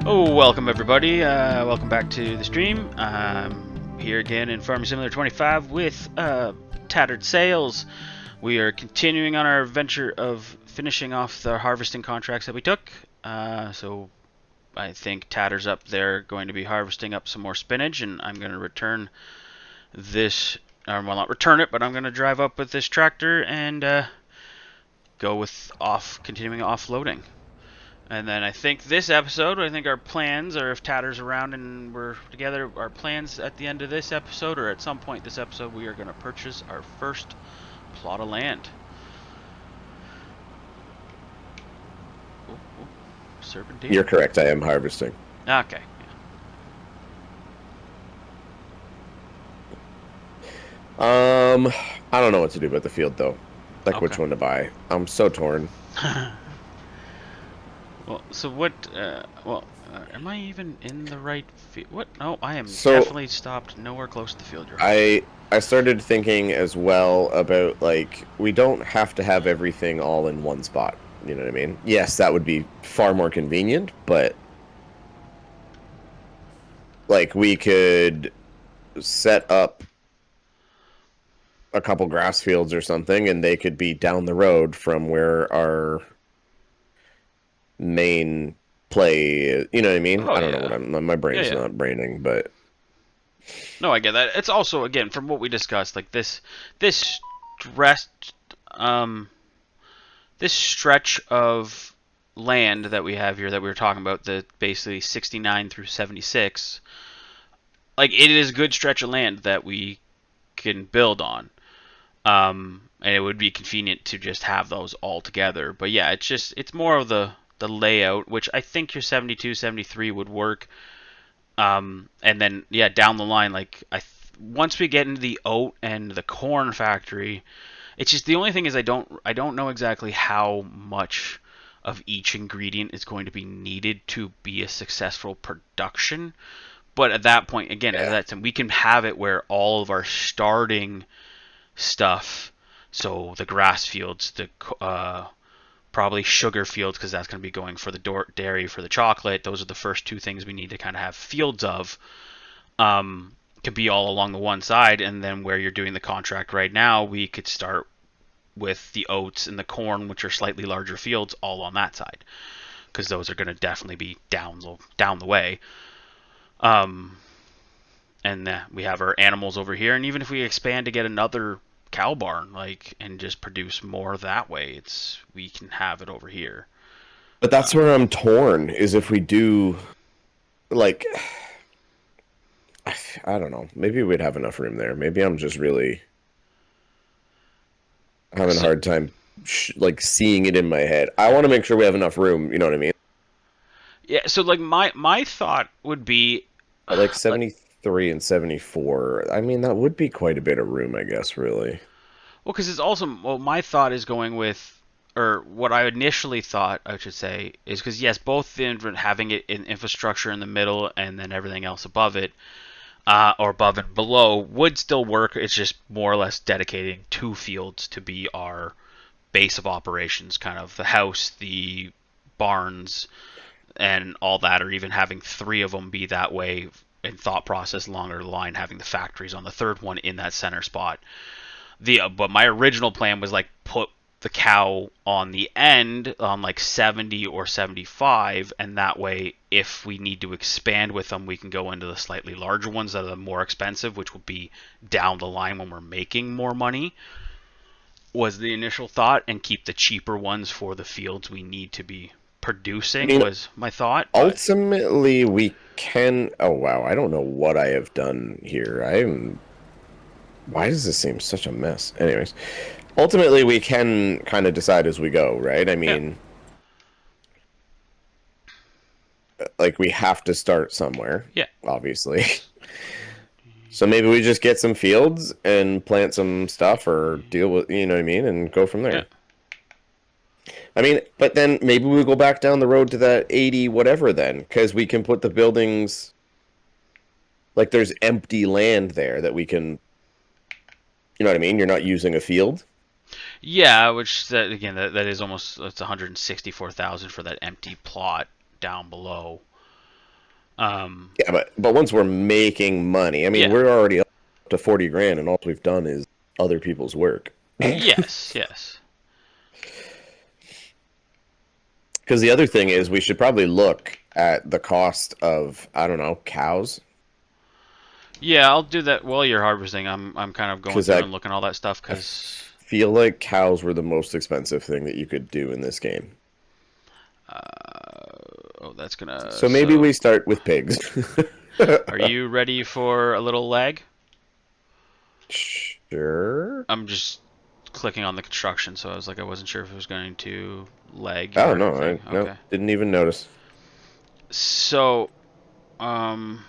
Oh, welcome everybody. Welcome back to the stream. I'm here again in Farming Simulator 25 with Tattered Sails. We are continuing on our adventure of finishing off the harvesting contracts that we took. So I think Tatter's up there going to be harvesting up some more spinach, and I'm going to return this, or well, not return it, but I'm going to drive up with this tractor and go with continuing offloading. And then I think this episode, I think our plans, or if Tatter's around and we're together, our plans at the end of this episode, or at some point this episode, we are going to purchase our first plot of land. Serpentine? You're correct, I am harvesting. Okay. I don't know what to do about the field, though. Like, which one to buy. I'm so torn. Well, so what, am I even in the right field? What? No, I am definitely stopped nowhere close to the field you're on. I started thinking as well about, like, we don't have to have everything all in one spot. You know what I mean? Yes, that would be far more convenient, but, like, we could set up a couple grass fields or something, and they could be down the road from where our main play, you know what I mean? I don't know what my brain's not braining, but no, I get that. It's also, again, from what we discussed, like this stretch of land that we have here that we were talking about, the basically 69 through 76, like it is a good stretch of land that we can build on. And it would be convenient to just have those all together. But yeah, it's more of the layout, which I think your 72, 73 would work. And then yeah, down the line, like once we get into the oat and the corn factory, it's just the only thing is I don't know exactly how much of each ingredient is going to be needed to be a successful production. But at that point, again, we can have it where all of our starting stuff, so the grass fields, the probably sugar fields, because that's going to be going for the dairy, for the chocolate. Those are the first two things we need to kind of have fields of. Could be all along the one side, and then where you're doing the contract right now, we could start with the oats and the corn, which are slightly larger fields, all on that side, because those are going to definitely be down the way. And we have our animals over here, and even if we expand to get another cow barn, like, and just produce more that way, we can have it over here. But that's where I'm torn, is if we do, like, I don't know, maybe we'd have enough room there. Maybe I'm just really having a hard time like seeing it in my head. I want to make sure we have enough room, you know what I mean? Yeah, so like my thought would be like 73 and 74. I mean, that would be quite a bit of room, I guess, really. Well, because it's also, well, my thought is going with, or what I initially thought, I should say, is because, yes, both having it in infrastructure in the middle and then everything else above it, or above and below, would still work. It's just more or less dedicating 2 fields to be our base of operations, kind of the house, the barns, and all that, or even having 3 of them be that way in thought process longer the line, having the factories on the third one in that center spot. But my original plan was like put the cow on the end on like 70 or 75, and that way if we need to expand with them, we can go into the slightly larger ones that are the more expensive, which would be down the line when we're making more money, was the initial thought, and keep the cheaper ones for the fields we need to be producing, was my thought. Ultimately, we can... Oh, wow, I don't know what I have done here. Why does this seem such a mess? Anyways, ultimately, we can kind of decide as we go, right? I mean, like, we have to start somewhere. Yeah. Obviously. So maybe we just get some fields and plant some stuff, or deal with, you know what I mean, and go from there. Yeah. I mean, but then maybe we go back down the road to that 80 whatever then, because we can put the buildings... Like, there's empty land there that we can... You know what I mean? You're not using a field. Yeah, which again, that is almost, that's 164,000 for that empty plot down below. Yeah, but once we're making money, I mean, Yeah. we're already up to 40 grand, and all we've done is other people's work. Yes. Yes. Because the other thing is, we should probably look at the cost of, I don't know, cows. Yeah, I'll do that while you're harvesting. I'm kind of going Because through I, and looking at all that stuff I because feel like cows were the most expensive thing that you could do in this game. oh, that's gonna. So maybe So, we start with pigs. are you ready for a little lag? Sure. I'm just clicking on the construction, so I was like, I wasn't sure if it was going to lag Oh your no, thing. no, Okay. didn't even notice. So, um,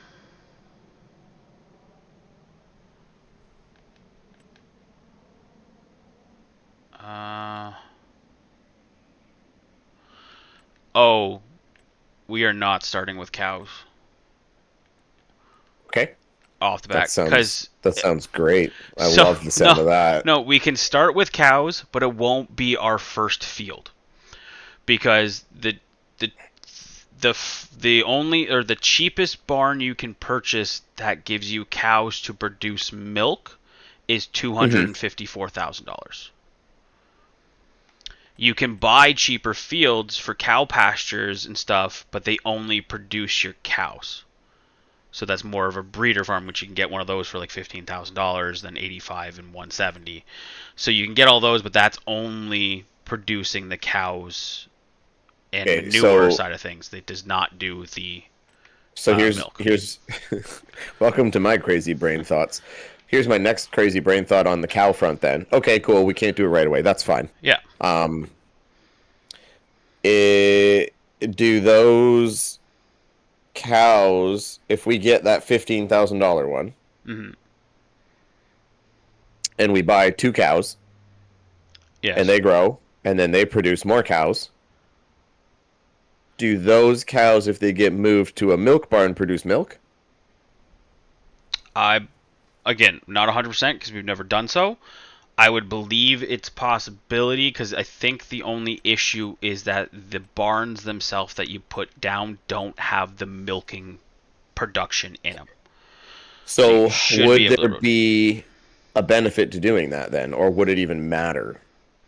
uh, oh, we are not starting with cows Okay, off the that bat sounds because that sounds great. I so love the sound no, of that. no, we can start with cows, but it won't be our first field because the the only or the cheapest barn you can purchase that gives you cows to produce milk is Hmm. $254,000. You can buy cheaper fields for cow pastures and stuff, but they only produce your cows. So that's more of a breeder farm, which you can get one of those for like $15,000, then 85 and 170. So you can get all those, but that's only producing the cows and Okay, manure so side of things. It does not do the so here's milk. here's welcome to my crazy brain thoughts. Here's my next crazy brain thought on the cow front then. Okay, cool. We can't do it right away. That's fine. Yeah. Um, it, do those cows, if we get that $15,000 one Hmm. and we buy two cows and Yes. they grow and then they produce more cows, do those cows, if they get moved to a milk barn, produce milk? I again not 100% because we've never done so. I would believe it's possibility because I think the only issue is that the barns themselves that you put down don't have the milking production in them. So you So should be would able there to. be a benefit to doing that then, or would it even matter?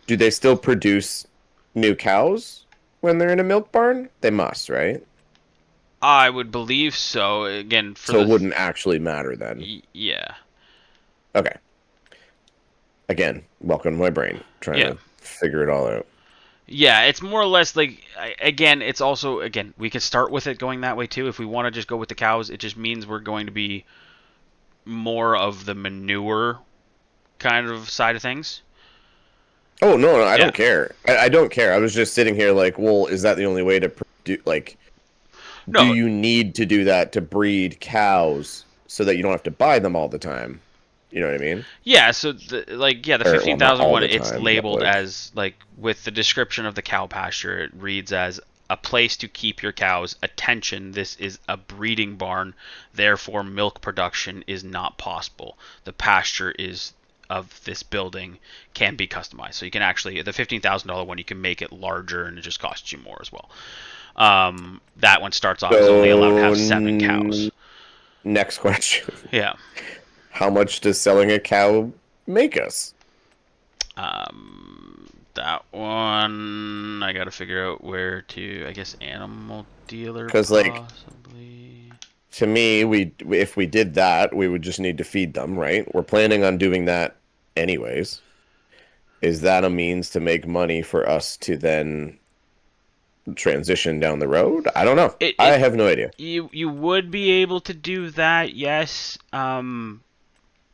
Do they still produce new cows when they're in a milk barn? They must, right? I would believe so. Again, for So the it wouldn't actually matter then. yeah, Okay. Again, welcome to my brain, trying yeah, to figure it all out. yeah. It's more or less like again. It's also again we could start with it going that way too. If we want to just go with the cows, it just means we're going to be more of the manure kind of side of things. Oh no, no, I Yeah. don't care. I don't care. I was just sitting here like, well, is that the only way to like? Do No. you need to do that to breed cows so that you don't have to buy them all the time? You know what I mean? Yeah. So the Or well, not 15,000 all one, the it's time, but labeled like, as like with the description of the cow pasture, it reads as a place to keep your cows. Attention, this is a breeding barn, therefore milk production is not possible. The pasture is of this building can be customized. So you can actually the $15,000 one you can make it larger and it just costs you more as well. That one starts off as only allowed to so have 7 cows. next question: Yeah. how much does selling a cow make us? That one I gotta figure out where to. I guess animal dealer Because like possibly. to me, we if we did that, we would just need to feed them, right? We're planning on doing that anyways. Is that a means to make money for us to then transition down the road? I don't know. I It have no idea. you would be able to do that, yes.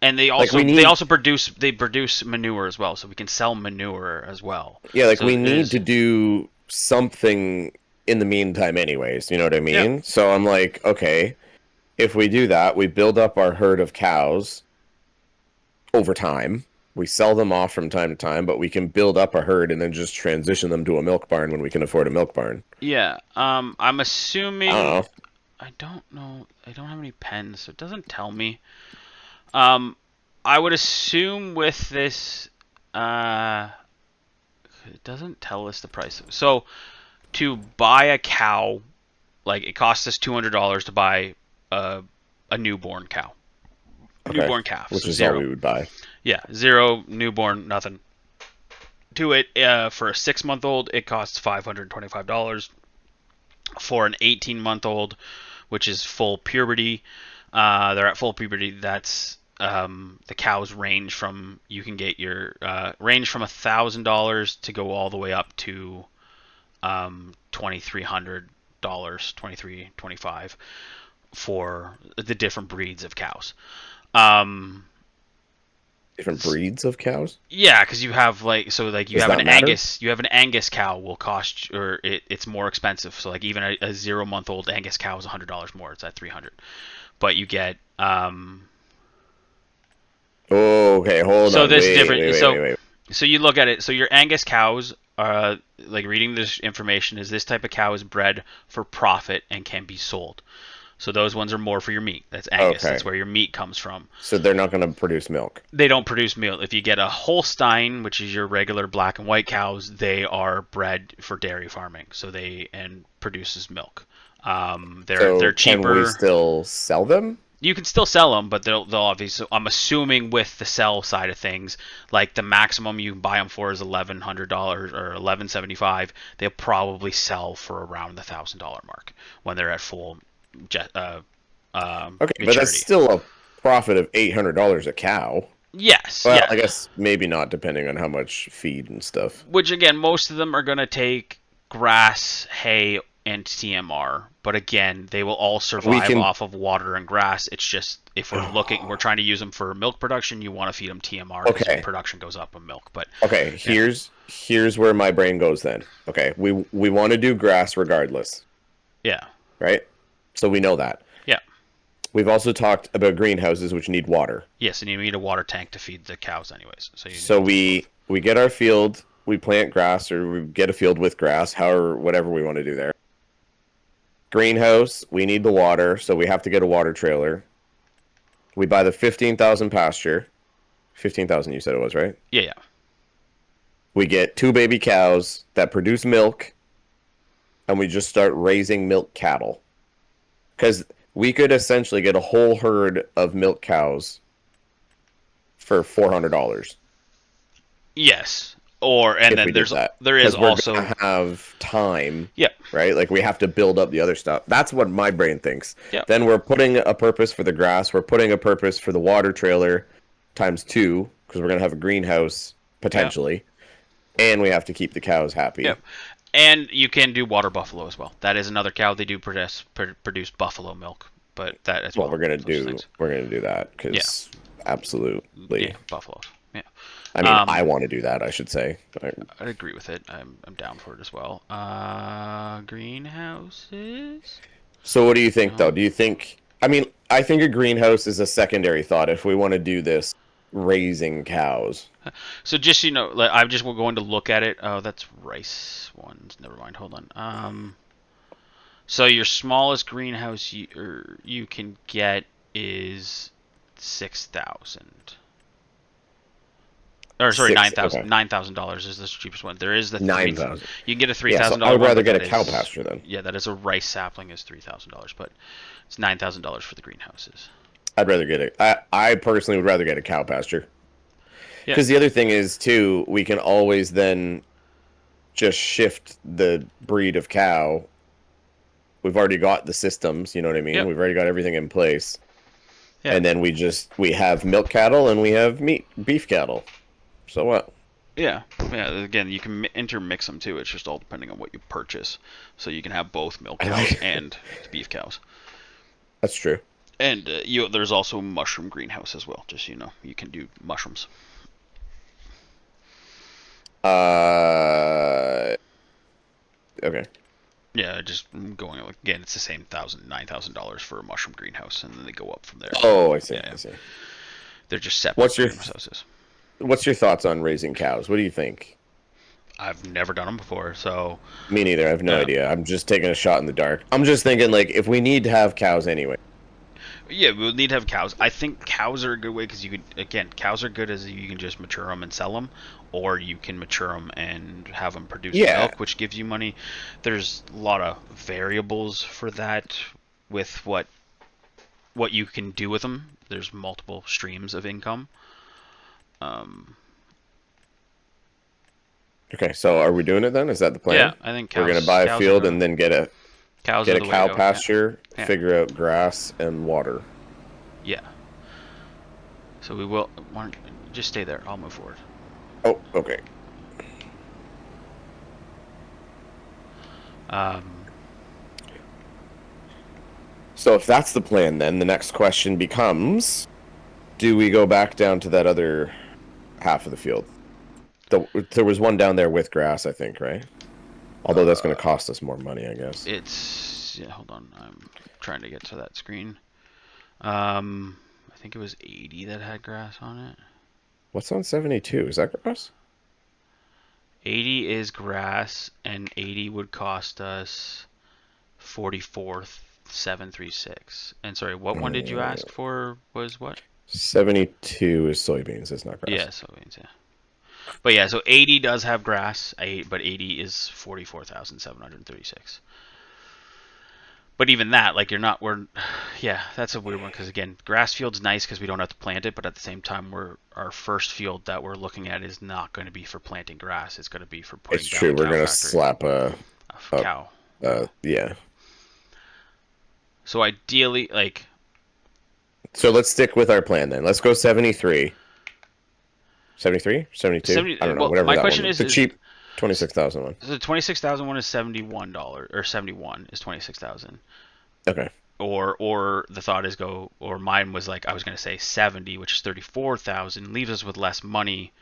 And they Like also we they need, also produce manure as well, so we can sell manure as well. yeah, like So we it need is to do something in the meantime anyways, you know what I yeah mean? So I'm like, okay, if we do that, we build up our herd of cows over time. We sell them off from time to time, but we can build up a herd and then just transition them to a milk barn when we can afford a milk barn. yeah. I'm I don't assuming know. I don't know. I don't have any pens, so it doesn't tell me. Um, I would assume with this, uh, it doesn't tell us the price. So to buy a cow like it costs us $200 to buy a newborn cow, Okay. newborn calf. Which So is all zero. we would buy. Yeah, zero newborn, nothing to it. For a 6 month old, it costs $525. For an 18-month-old, which is full puberty, they're at full puberty. That's the cows range from you can get your range from $1,000 to go all the way up to $2,300, 2325 for the different breeds of cows. Um, Different breeds of cows? Yeah, because you have like you Does have an that matter? Angus cow will cost or it's more expensive. So like even a 0 month old Angus cow is $100 more. It's at 300. But you get Oh, okay, hold so on. this Wait, different wait, wait, so wait, wait. so you look at it. So your Angus cows are like reading this information is this type of cow is bred for profit and can be sold. So those ones are more for your meat. That's Angus. Okay. That's where your meat comes from. So they're not going to produce milk. They don't produce milk. If you get a Holstein, which is your regular black and white cows, they are bred for dairy farming. So they and produces milk. They're So can we cheaper. still sell them? You can still sell them, but they'll obviously. I'm assuming with the sell side of things, like the maximum you can buy them for is $1,100 or $1,175. They'll probably sell for around the $1,000 mark when they're at full Okay, but that's maturity. still a profit of $800 a cow. Yes, Well, yeah. I guess maybe not, depending on how much feed and stuff. Which again, most of them are going to take grass, hay, and TMR. But again, they will all We survive can. off of water and grass. It's just if we're trying to use them for milk production, you want to feed them TMR because your Okay. production goes up in milk. But Okay. yeah, Here's where my brain goes then. Okay. We want to do grass regardless, yeah, right? So we know that. yeah, We've also talked about greenhouses which need water. yes, and you need a water tank to feed the cows, anyways. So you So need both. we get our field, we plant grass, or we get a field with grass, however, whatever we want to do there. Greenhouse, we need the water, so we have to get a water trailer. We buy the 15,000 pasture. 15,000 you said it was, right? Yeah, yeah, We get 2 baby cows that produce milk, and we just start raising milk cattle. Because we could essentially get a whole herd of milk cows for $400 yes. Or and if we then did that. there is Because we're also gonna have time, yeah, right? Like we have to build up the other stuff. That's what my brain thinks. yeah, Then we're putting a purpose for the grass. We're putting a purpose for the water trailer times two because we're gonna have a greenhouse yeah, potentially, and we have to keep the cows yeah. happy. And you can do water buffalo as well. That is another cow. They do produce buffalo milk, but that as Well, well. Those things. we're gonna do that Yeah, because absolutely. yeah, buffaloes. Yeah. I mean, I want to do that. I should say. I'd agree with it. I'm down for it as well. Greenhouses. So, what do you think, though? Do you think? I mean, I think a greenhouse is a secondary thought if we want to do this raising cows. So just so you know, like, I'm just going to look at it. Oh, that's rice ones. Never mind. Hold on. So your smallest greenhouse you can get is 6,000. Or sorry, Six. 9,000. Okay. $9,000 is the cheapest one. There is the 9,000. You can get a three Yeah. So thousand I dollar would one, rather but get a that cow is pasture then. yeah, that is a rice sapling is $3,000, but it's $9,000 for the greenhouses. I'd rather get it. I personally would rather get a cow pasture. Yeah, Because the other thing is too, we can always then just shift the breed of cow. We've already got the systems, you know what I mean? yep, We've already got everything in place. yeah, And then we have milk cattle and we have beef cattle. So what? yeah, yeah. Again, you can intermix them too. It's just all depending on what you purchase. So you can have both milk cows and beef cows. That's true. And there's also mushroom greenhouse as well. Just so you know, you can do mushrooms. Okay. Yeah, just going again. It's the same $9,000 for a mushroom greenhouse, and then they go up from there. Oh, I see. Yeah, yeah. I see. They're just separate What's your greenhouses. What's your thoughts on raising cows? What do you think? I've never done them before, so Me neither. I have no yeah. idea. I'm just taking a shot in the dark. I'm just thinking like if we need to have cows anyway. Yeah, we'll need to have cows. I think cows are a good way because you could, again, cows are good as you can just mature them and sell them, or you can mature them and have them produce Yeah. milk, which gives you money. There's a lot of variables for that with what you can do with them. There's multiple streams of income. Um, Okay, so are we doing it then? Is that the yeah, plan? I think We're gonna buy a cows field are and then cows get are a the way to cow go. Yeah, pasture, yeah, figure out grass and water. yeah. So we will. Just stay there. I'll move forward. Oh, okay. Um, So if that's the plan, then the next question becomes: do we go back down to that other half of the field? There was one down there with grass, I think, right? Although that's going to cost us more money, I guess. it's yeah. Hold on, I'm trying to get to that screen. I think it was 80 that had grass on it. What's on 72? Is that grass? 80 is grass, and 80 would cost us 44,736. And sorry, what one did you ask for? Was what? 72 is soybeans. It's not grass. Yeah, soybeans. Yeah, but yeah, so 80 does have grass. But 80 is 44,736. But even that, like yeah, that's a weird one because again, grass field's nice because we don't have to plant it, but at the same time, our first field that we're looking at is not going to be for planting grass. It's going to be for It's putting down true. a We're cow going to factory, slap a cow. yeah. So ideally, like, So let's stick with our plan then. Let's go 73. 73? 72? 70. I don't know. Well, Whatever my that one question is. is The cheap 26,000 one. the 26,000 is $71 or 71 is 26,000. Okay. Or the thought is or mine was like I was going to say 70, which is 34,000, leaves us with less money.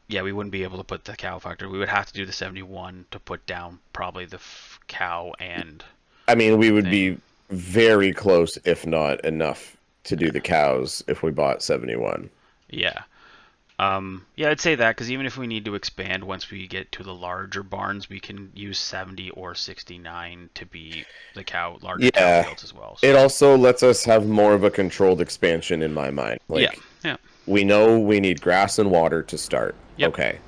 Yeah, we wouldn't be able to put the cow factor. We would have to do the 71 to put down probably the cow and I mean, we would thing. be very close, if not enough, to do Yeah. the cows if we bought 71. Yeah. Yeah, I'd say that because even if we need to expand once we get to the larger barns, we can use 70 or 69 to be the larger cow Yeah. fields as well. It So also lets us have more of a controlled expansion in my mind. yeah, Like, yeah, we know we need grass and water to start. yep, Okay.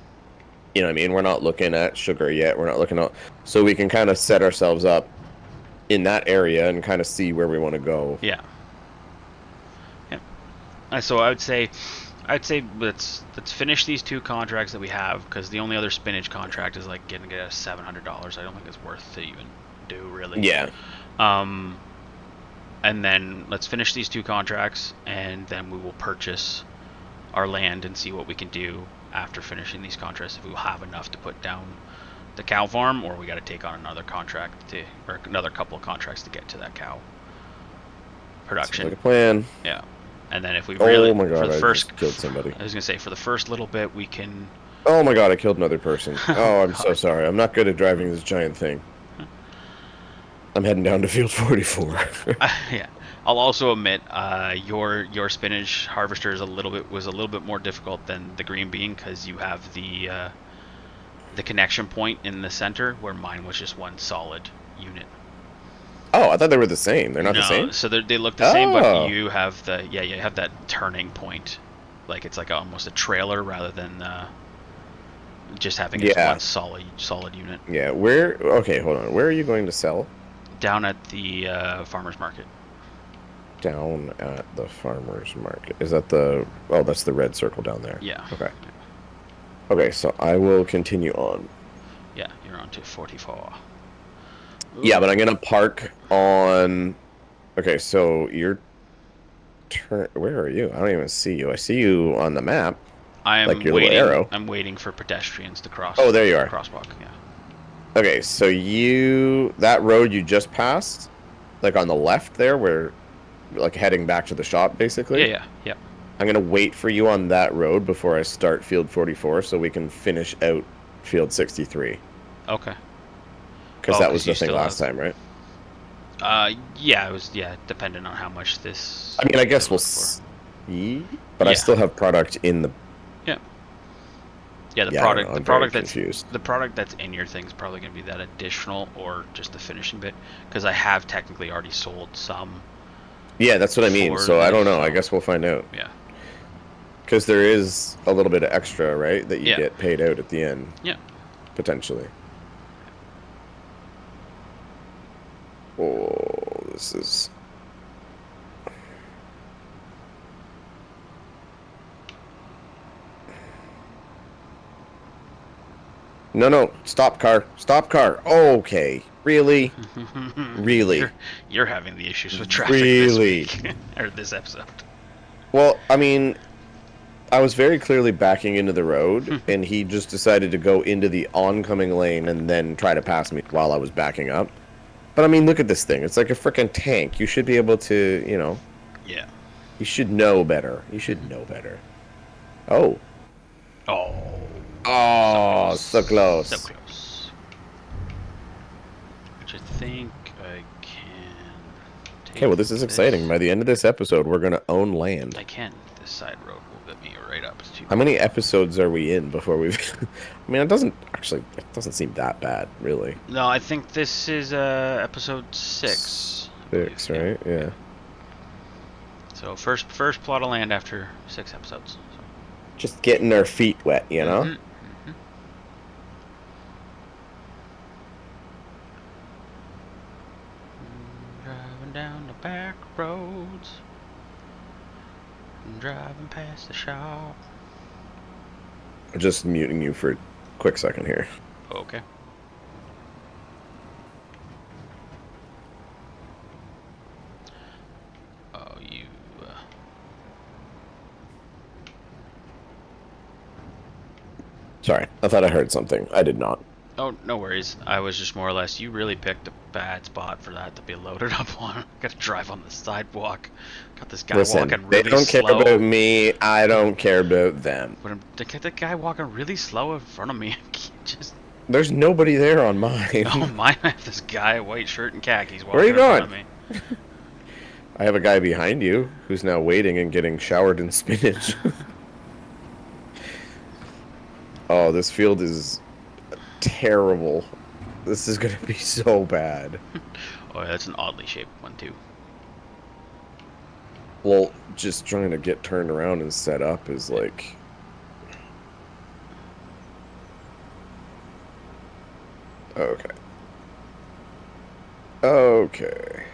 You know what I mean? We're not looking at sugar yet. We're not looking at... So we can kind of set ourselves up in that area and kind of see where we want to go. yeah, yeah. So I'd say let's finish these two contracts that we have because the only other spinach contract is like getting us $700. I don't think it's worth to even do really. Yeah. Um, and then let's finish these two contracts, and then we will purchase our land and see what we can do after finishing these contracts. If we will have enough to put down the cow farm, or we got to take on another contract or another couple of contracts to get to that cow Sounds like production. a plan. Yeah. And then if we really, Oh my for god, the I first, just killed somebody. I was gonna say for the first little bit we can. Oh my god, I killed another person. Oh, I'm so God. sorry. I'm not good at driving this giant thing. I'm heading down to field 44. Yeah. I'll also admit, your spinach harvester is was a little bit more difficult than the green bean because you have the connection point in the center where mine was just one solid unit. Oh, I thought they were the same. They're not the No, same? so they look the same, but Oh. you have you have that turning point, like it's like almost a trailer rather than just having it as Yeah. one solid unit. Yeah. Where... Okay, hold on. Where are you going to sell? Down at the farmer's market. Down at the farmer's market. Is that the... Oh, that's the red circle down there. Yeah. Okay. Okay, so I will continue on. Yeah, you're on to 44. Yeah, but I'm gonna park on... Okay, so you're... Where are you? I don't even see you. I see you on the map. I Like am your little waiting. arrow. I'm waiting for pedestrians to cross. Oh, there you are. Crosswalk. Yeah. Okay, so that road you just passed, like on the left there, where, like heading back to the shop, basically. Yeah. Yeah. I'm gonna wait for you on that road before I start field 44, so we can finish out field 63. Okay. Because Oh, that 'cause was you the thing still last have. time, right? Yeah. It was. Yeah, dependent on how much this. I mean, I guess they're we'll looking see, but I Yeah. still have product in the... Yeah. Yeah. The Yeah, I don't product. know, The I'm very product that's confused. the product that's in your thing is probably going to be that additional or just the finishing bit because I have technically already sold some Yeah, that's what I mean. for So I this. don't know. I So guess we'll find out. yeah, Because there is a little bit of extra, right, that you yeah, get paid out at the end, yeah. potentially. Oh, this is... No, no, stop car. Stop car. Okay. Really? you're Really? you're having the issues with traffic this Really? week or this episode. Well, I mean, I was very clearly backing into the road, and he just decided to go into the oncoming lane and then try to pass me while I was backing up. But I mean, look at this thing. It's like a freaking tank. You should be able to, Yeah. you should know better. You should know better. Oh. Oh, so Oh, close, so so close. close. Which I think I can Okay, take well, this is exciting. this. By the end of this episode, we're going to own land. I can. This side road will get me right up to. How many episodes are we in before we've... I mean, it doesn't seem that bad, really. No, I think this is episode 6. I believe. 6, right? Yeah. So first plot of land after 6 episodes. So. Just getting our feet wet, you know? Mm-hmm. Driving down the back roads, driving past the shop. Just muting you for a quick second here. Okay. Oh, you. Sorry, I thought I heard something. I did not. Oh, no worries. I was just more or less. You really picked a bad spot for that to be loaded up on. Got to drive on the sidewalk. Got this guy Listen, walking they really don't care slow. about me. I don't care about them. But the guy walking really slow in front of me. Just. There's nobody there on mine. Oh, mine. I have this guy, white shirt and khakis, walking Where are you in front of going? me. I have a guy behind you who's now waiting and getting showered in spinach. Oh, this field is terrible. This is going to be so bad. Oh, yeah, that's an oddly shaped one too. Well, just trying to get turned around and set up is like... Okay. Okay.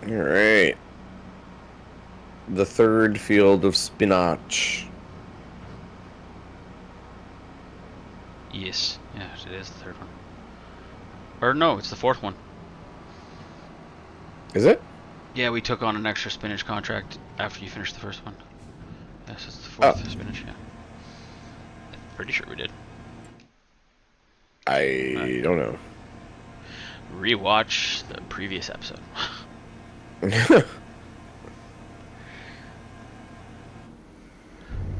All right. The third field of spinach. Yes. Yeah, it is the third one. Or no, it's the fourth one. Is it? Yeah, we took on an extra spinach contract after you finished the first one. Yes, it's the fourth spinach, yeah. I'm pretty sure we did. I don't know. Rewatch the previous episode.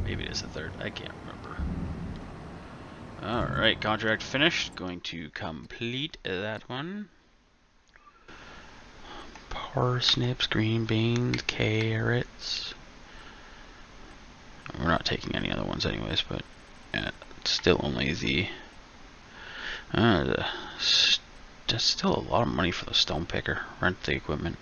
Maybe it is the third. I can't remember. Alright, contract finished. Going to complete that one. Parsnips, green beans, carrots. We're not taking any other ones anyways, but yeah, it's still only the... That's still a lot of money for the stone picker. Rent the equipment.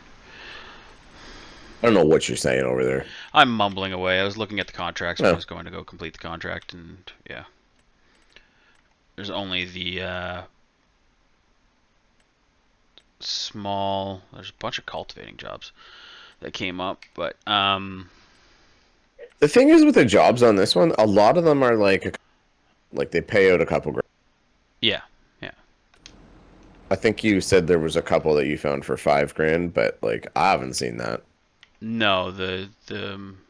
I don't know what you're saying over there. I'm mumbling away. I was looking at the contracts when I Oh. was going to go complete the contract, and yeah. There's only the small... There's a bunch of cultivating jobs that came up, but The thing is with the jobs on this one, a lot of them are like they pay out a couple grand. yeah. I think you said there was a couple that you found for $5,000, but like I haven't seen that. No,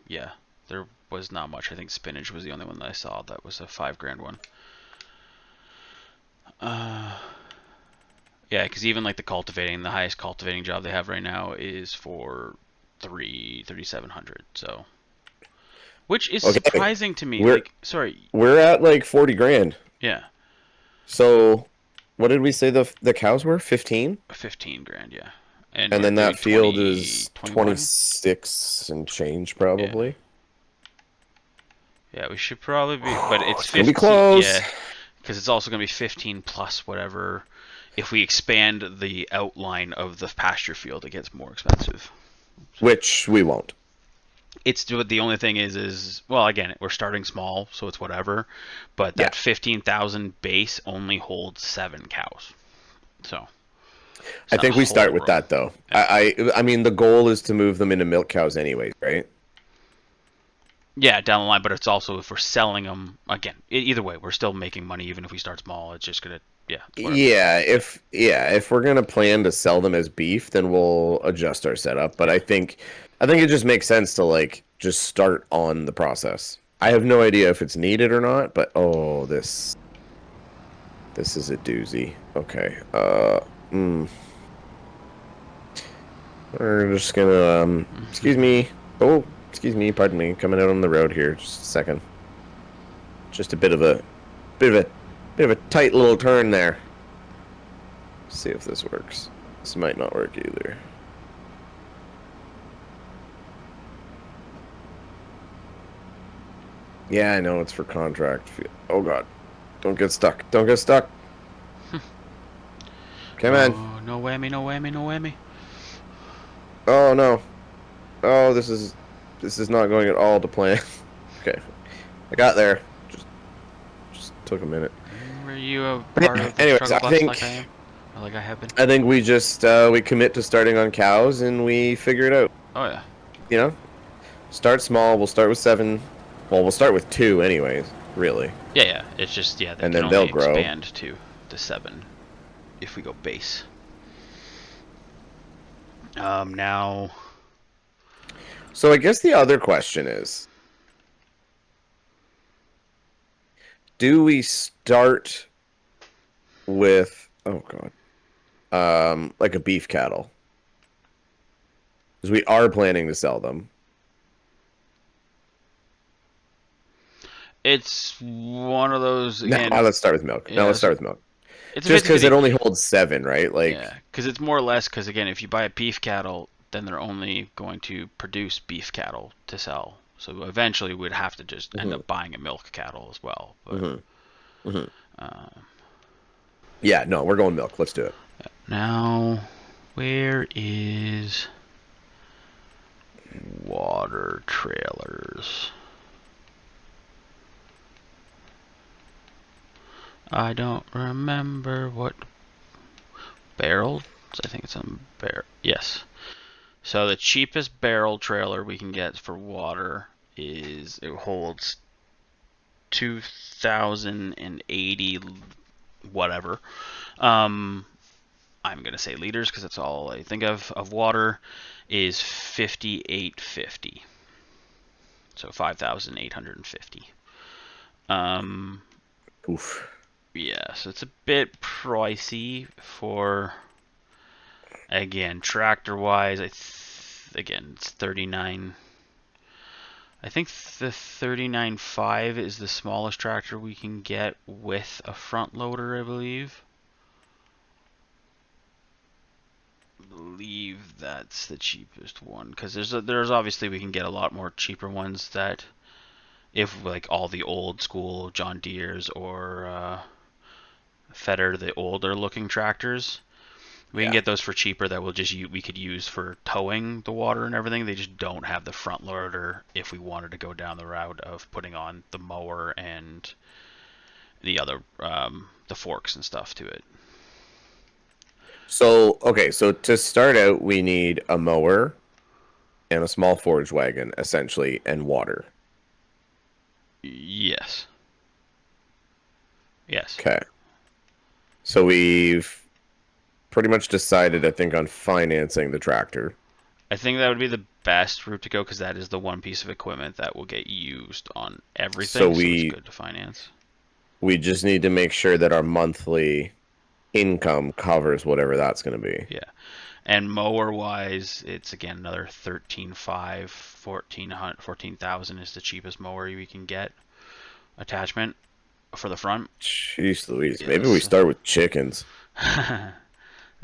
yeah, there was not much. I think spinach was the only one that I saw that was a $5,000 one. Yeah, because even like the highest cultivating job they have right now is for 3,700. So, which is Okay. surprising to me. We're- Like, sorry, We're at like 40 grand. yeah, So what did we say the cows were? 15? 15 grand, yeah. And And we're then that doing field 20, is 21? 26 and change, Yeah. probably. Yeah, we should probably be, but it's It's gonna be 15, close. yeah, because it's also going to be 15 plus whatever. If we expand the outline of the pasture field, it gets more expensive. Which we won't. It's the only thing is well, again, we're starting small, so it's whatever. But Yeah. that 15,000 base only holds 7 cows, so it's I not a think we whole start with room. that though. Yeah. I mean the goal is to move them into milk cows anyways, right? Yeah, down the line, but it's also if we're selling them again. Either way, we're still making money even if we start small. It's just gonna, yeah, it's whatever. If we're gonna plan to sell them as beef, then we'll adjust our setup. But Yeah, I think it just makes sense to like just start on the process. I have no idea if it's needed or not, but oh, this is a doozy. Okay. We're just gonna excuse me. Oh, excuse me, pardon me. Coming out on the road here, just a second. Just a bit of a bit of a tight little turn there. See if this works. This might not work either. Yeah, I know it's for contract. Oh god. Don't get stuck. Don't get stuck. Come on. no, no whammy, no whammy, no whammy. Oh no. Oh, this is not going at all to plan. Okay. I got there. Just took a minute. Were you a part of the Anyways, struggle bus like I am, or like I have been? I think we just we commit to starting on cows and we figure it out. Oh yeah, You know? Start small. We'll start with 7. Well, we'll start with 2 anyways, really. yeah, yeah. It's just yeah, they And can then only they'll grow. expand to the 7 if we go base. Now So I guess the other question is, do we start with oh god, like a beef cattle? Because we are planning to sell them. it's one of those Now again. let's start with milk. Now Yeah, let's start with milk. it's a Just because 50-50. it only holds 7, right? Yeah, Like, because it's more or less because again, if you buy a beef cattle, then they're only going to produce beef cattle to sell. So eventually, we'd have to just end mhm, up buying a milk cattle as well. But mhm, mhm. uh, Yeah, no, we're going milk. Let's do it. now, where is water trailers? I don't remember what barrel. I think it's on barrel. Yes. So the cheapest barrel trailer we can get for water is it holds 2,080 whatever. Um, I'm gonna say liters because that's all I think of water is 5850. So 5,850. Um, Oof. yeah, so it's a bit pricey for again tractor wise. Again it's 39. I think the 39.5 is the smallest tractor we can get with a front loader, I believe. Believe that's the cheapest one because there's obviously we can get a lot more cheaper ones that if like all the old school John Deere's or Feder, the older looking tractors, we can Yeah. get those for cheaper that we could use for towing the water and everything. They just don't have the front loader if we wanted to go down the route of putting on the mower and the other the forks and stuff to it. So, okay, so to start out, we need a mower and a small forage wagon, essentially, and water. Yes. Yes. Okay. So we've pretty much decided, I think, on financing the tractor. I think that would be the best route to go because that is the one piece of equipment that will get used on So everything, so it's good to finance. we just need to make sure that our monthly income covers whatever that's going to be. Yeah. And mower wise, it's again another 13.5, 14,000 is the cheapest mower we can get. Attachment for the front. Jeez Louise, maybe we Yes. start with chickens.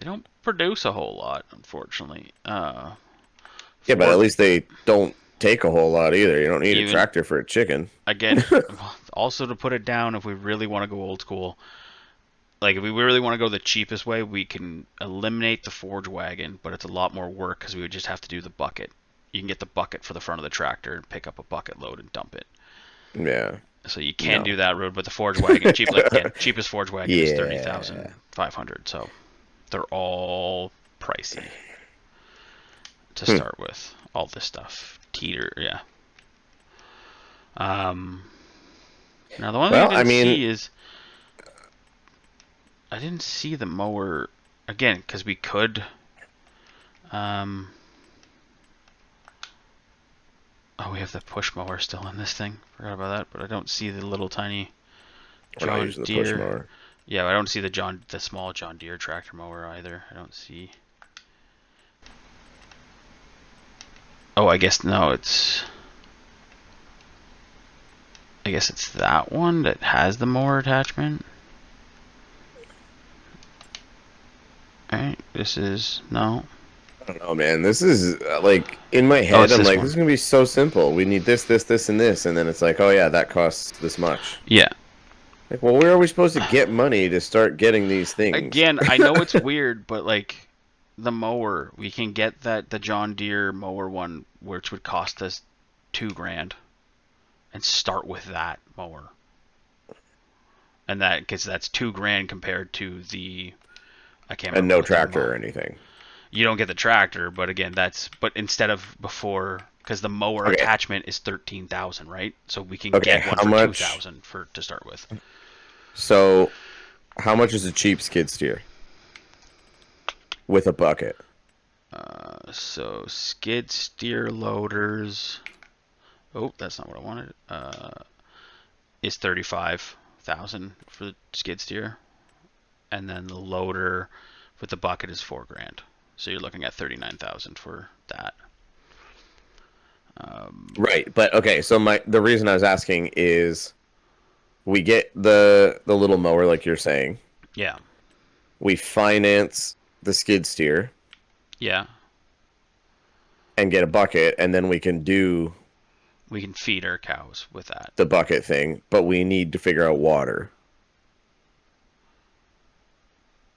They don't produce a whole lot, unfortunately. Yeah, but at Ford least they don't take a whole lot either. You don't need a even tractor for a chicken. again, also to put it down, if we really want to go old school, like if we really want to go the cheapest way, we can eliminate the forge wagon, but it's a lot more work because we would just have to do the bucket. You can get the bucket for the front of the tractor and pick up a bucket load and dump it. Yeah. So you can No. do that road, but the forge wagon, cheap like again, cheapest forge wagon is Yeah. 30,500. So they're all pricey to Hmm. start with. All this stuff, teeter, yeah. Um, Now the one thing I Well, I didn't mean, see is I didn't see the mower again because we could. Um, oh, we have the push mower still in this thing. Forgot about that, but I don't see the little tiny we're not John using the push Deere. mower. Yeah, I don't see the small John Deere tractor mower either. I don't see. Oh, I guess no. I guess it's that one that has the mower attachment. Right. This is no. I don't know, man. This is like in my Oh, head. it's I'm this like, this one. is gonna be so simple. We need this, this, this, and this, and then it's like, oh yeah, that costs this much. Yeah. Like, well, where are we supposed to get money to start getting these things? Again, I know it's weird, but like the mower, we can get the John Deere mower one, which would cost us $2,000, and start with that mower. And that because that's $2,000 compared to the I can't And remember no what the tractor or anything. you don't get the tractor, but again but instead of before because the mower Okay, attachment is 13,000, right? So we can okay. get one How for much? 2,000 for to start with. So, how much is a cheap skid steer with a bucket? So skid steer loaders. Oh, that's not what I wanted. Is 35,000 for the skid steer, and then the loader with the bucket is $4,000. So you're looking at 39,000 for that. Right, but okay. So the reason I was asking is we get the little mower like you're saying. Yeah, We finance the skid steer yeah. and get a bucket, and then we can do We can feed our cows with that. the bucket thing, but we need to figure out water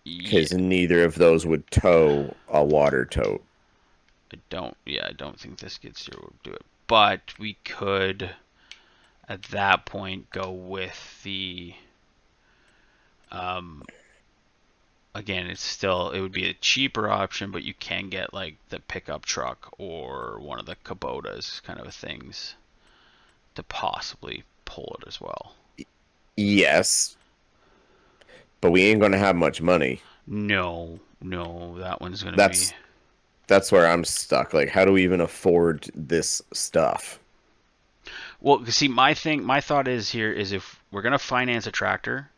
Yeah, because neither of those would tow a water tote. I don't. Yeah, I don't think the skid steer would do it. But we could, at that point, go with the um, again, it would be a cheaper option, but you can get like the pickup truck or one of the Kubotas kind of things to possibly pull it as well. Yes, but we ain't gonna have much money. No, that one's gonna be That's that's where I'm stuck. Like, how do we even afford this stuff? well. See, my thought is here is if we're gonna finance a tractor,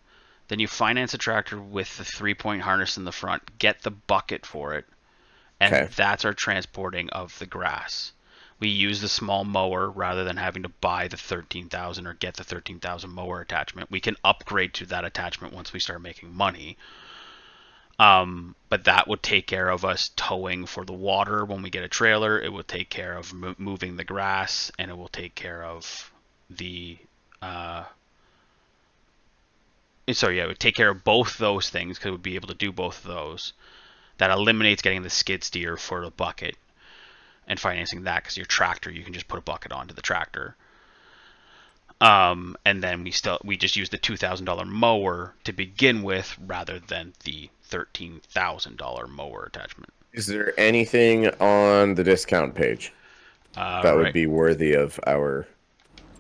then you finance a tractor with the 3-point harness in the front, get the bucket for it, and Okay. that's our transporting of the grass. We use the small mower rather than having to buy the 13,000 or get the 13,000 mower attachment. We can upgrade to that attachment once we start making money. But that would take care of us towing for the water when we get a trailer. It will take care of moving the grass, and it will take care of the. Sorry, yeah, it would take care of both those things because it would be able to do both of those. That eliminates getting the skid steer for the bucket and financing that because your tractor you can just put a bucket onto the tractor. And then we just use the $2,000 mower to begin with rather than the $13,000 mower attachment. Is there anything on the discount page that would Right, be worthy of our?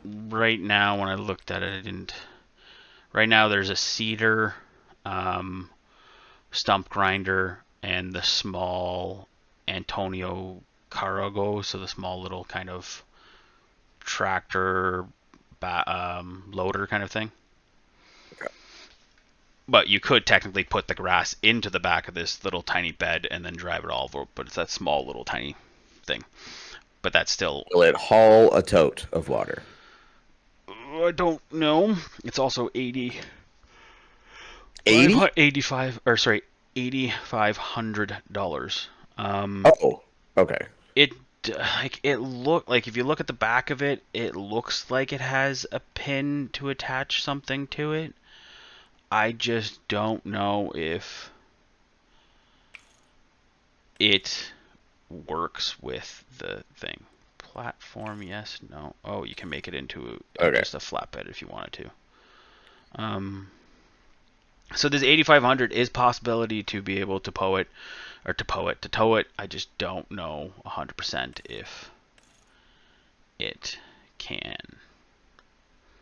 right now when I looked at it, I didn't. Right now there's a cedar, um, stump grinder, and the small Antonio Cargo, so the small little kind of tractor loader kind of thing. But you could technically put the grass into the back of this little tiny bed and then drive it all over. But it's that small little tiny thing. But that's still, Will it haul a tote of water? I don't know. It's also 80, 80? 85, or sorry, $8,500. Oh, okay. It like if you look at the back of it, it looks like it has a pin to attach something to it. I just don't know if it works with the thing. Platform, yes, no. Oh, you can make it into Okay. just a flatbed if you wanted to. So this 8,500 is possibility to be able to tow it. I just don't know 100% if it can.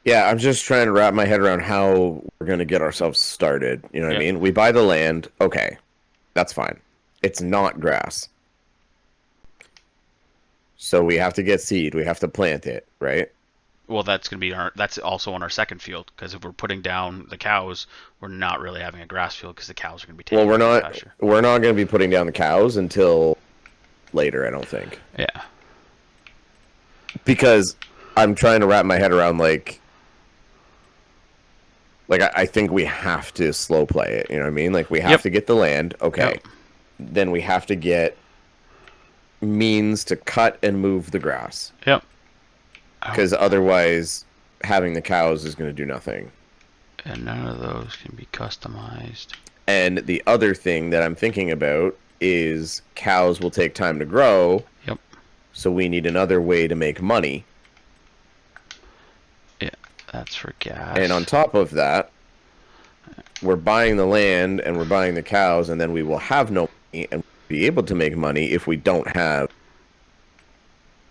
Yeah, I'm just trying to wrap my head around how we're going to get ourselves started. You know what I Yep. mean? We buy the land. Okay, that's fine. It's not grass. So we have to get seed. We have to plant it, right? Well, that's also on our second field, because if we're putting down the cows, we're not really having a grass field because the cows are going to be Well, taking up that pasture. we're not going to be putting down the cows until later, I don't think. Yeah. Because I'm trying to wrap my head around I think we have to slow play it, you know what I mean? Like we have Yep. to get the land, okay. Yep. Then we have to get means to cut and move the grass. Yep. Because otherwise having the cows is going to do nothing. And none of those can be customized. And the other thing that I'm thinking about is cows will take time to grow. Yep. So we need another way to make money. Yeah, that's for gas. And on top of that, we're buying the land and we're buying the cows, and then we will have no money and be able to make money if we don't have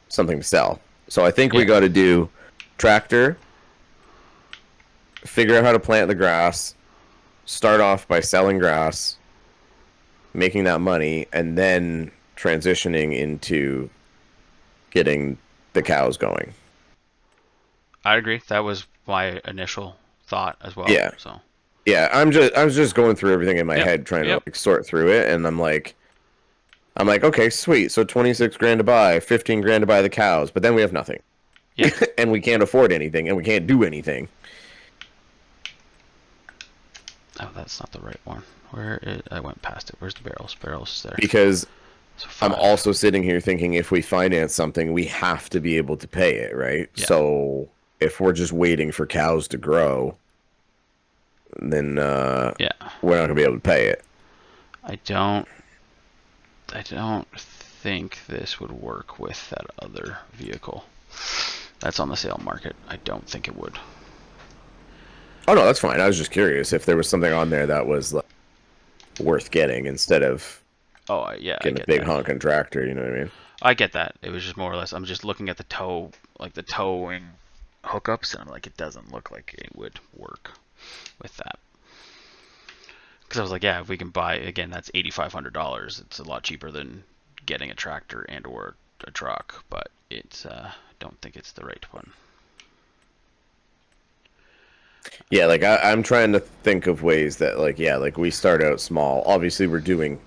something to sell. So I think we got to do tractor, figure out how to plant the grass, start off by selling grass, making that money, and then transitioning into getting the cows going. I agree. That was my initial thought as well. Yeah. So. Yeah, I was just going through everything in my Yep. head, trying to Yep. sort through it, and I'm like, okay, sweet. So 26 grand to buy, 15 grand to buy the cows, but then we have nothing. Yeah. And we can't afford anything, and we can't do anything. Oh, that's not the right one. I went past it. Where's the barrels? Barrels is there. Because So I'm also sitting here thinking if we finance something, we have to be able to pay it, right? Yeah. So if we're just waiting for cows to grow, then yeah, we're not gonna be able to pay it. I don't think this would work with that other vehicle that's on the sale market. I don't think it would. Oh no, that's fine. I was just curious if there was something on there that was like, worth getting instead of getting a big honking tractor. You know what I mean? I get that. It was just more or less. I'm just looking at the towing hookups, and I'm like, it doesn't look like it would work with that. Because I was like, yeah, if we can buy, again, that's $8,500. It's a lot cheaper than getting a tractor and or a truck, but it's don't think it's the right one. Yeah, like I'm trying to think of ways that like we start out small. Obviously, we're doing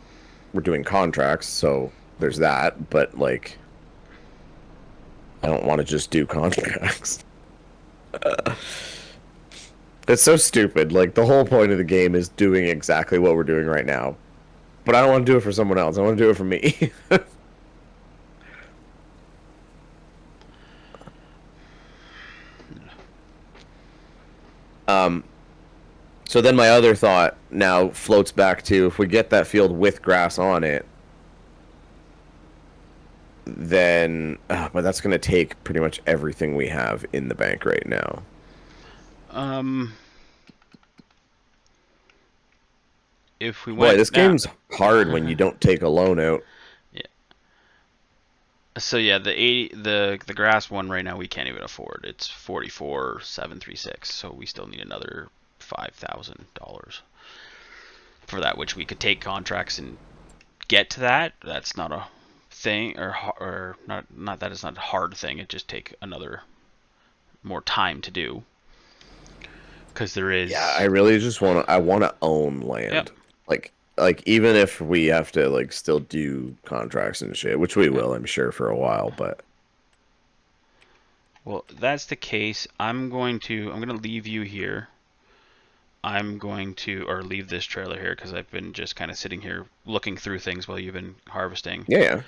contracts, so there's that. But like, I don't want to just do contracts. It's so stupid. Like the whole point of the game is doing exactly what we're doing right now. But I don't want to do it for someone else. I want to do it for me. So then my other thought now floats back to if we get that field with grass on it, then but that's going to take pretty much everything we have in the bank right now. If we went, boy, this game's hard when you don't take a loan out. Yeah. So yeah, the grass one right now we can't even afford. It's 44,736. So we still need another $5,000 for that, which we could take contracts and get to that. That's not a thing, or not that it's not a hard thing. It just take another more time to do. Because there is. Yeah, I really just want to own land. Yep. Like even if we have to like still do contracts and shit, which we will, I'm sure, for a while, but well, that's the case. I'm gonna leave you here. I'm going to leave this trailer here because I've been just kind of sitting here looking through things while you've been harvesting. Yeah.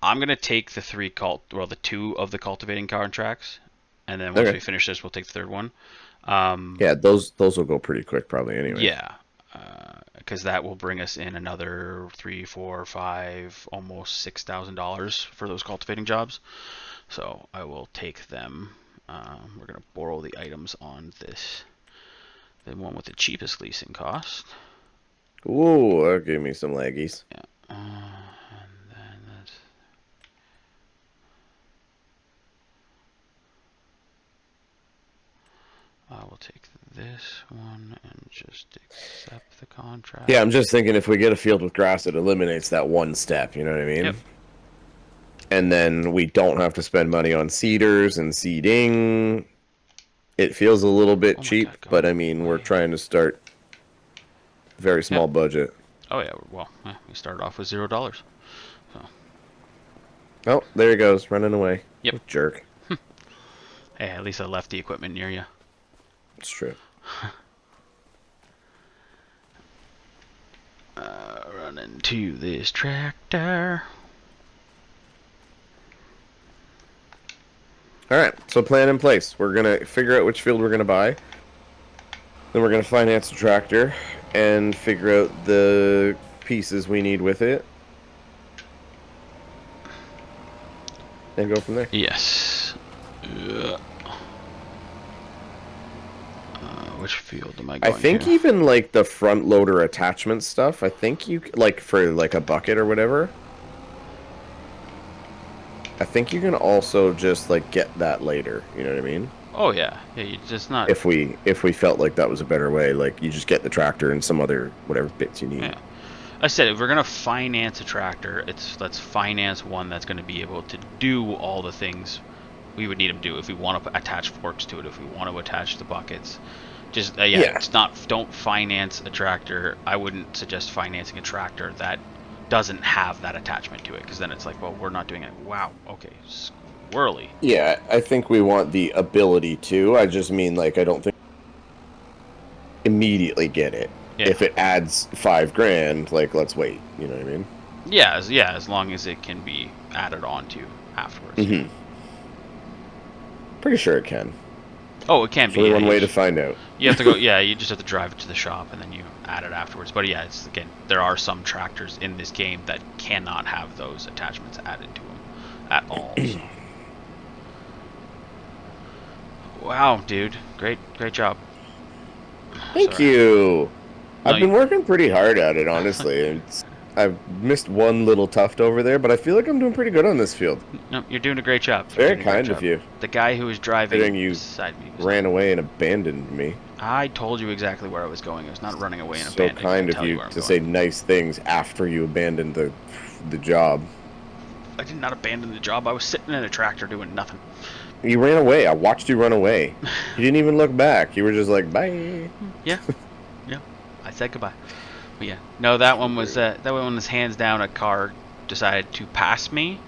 I'm gonna take the the two of the cultivating contracts, and then once Okay. we finish this, we'll take the third one. Yeah, those will go pretty quick probably anyway. Yeah, because that will bring us in another 3, 4, 5, almost $6,000 for those cultivating jobs. So I will take them. We're gonna borrow the items on this, the one with the cheapest leasing cost. Ooh, that gave me some laggies. Yeah, and then that's. I will take this one and just accept the contract. Yeah, I'm just thinking if we get a field with grass, it eliminates that one step, you know what I mean? Yep. And then we don't have to spend money on seeders and seeding. It feels a little bit Oh my cheap, God, go but I mean, we're away. trying to start very small Yep. budget. Oh yeah, well, we started off with $0. So. Oh, there he goes, running away. Yep. Jerk. Hey, at least I left the equipment near you. It's true. Run into this tractor. All right, so plan in place. We're gonna figure out which field we're gonna buy. Then we're gonna finance a tractor and figure out the pieces we need with it, and go from there. Yes. Which field am I I going think to? even like the front loader attachment stuff. I think you like for like a bucket or whatever. I think you can also just like get that later. You know what I mean? Oh yeah, yeah. You just not. If we felt like that was a better way, like you just get the tractor and some other whatever bits you need. Yeah. I said if we're gonna finance a tractor, let's finance one that's gonna be able to do all the things we would need them to do. If we want to attach forks to it, if we want to attach the buckets, just Yeah. it's not. Don't finance a tractor. I wouldn't suggest financing a tractor that doesn't have that attachment to it, because then it's like, well, we're not doing it. Wow. Okay. Squirrely. Yeah, I think we want the ability to. I just mean like I don't think immediately get it. Yeah. If it adds $5,000, like let's wait. You know what I mean? Yeah. As long as it can be added on to afterwards. Mm-hmm. Pretty sure it can. Oh, it can There's be. only Yeah, one way to find out. you have to go. Yeah, you just have to drive it to the shop and then you add it afterwards. But yeah, it's again, there are some tractors in this game that cannot have those attachments added to them at all. So. Wow, dude, great job. Thank you. No, I've been working pretty hard at it, honestly. I've missed one little tuft over there, but I feel like I'm doing pretty good on this field. No, you're doing a great job. Very kind of you. The guy who was driving Considering you beside me ran away and abandoned me. I told you exactly where I was going. I was not running away and So abandoning. kind of you to say nice things after you abandoned the job. I did not abandon the job. I was sitting in a tractor doing nothing. You ran away. I watched you run away. You didn't even look back. You were just like, bye. Yeah. Yeah. I said goodbye. But yeah. No, that one was hands down a car decided to pass me,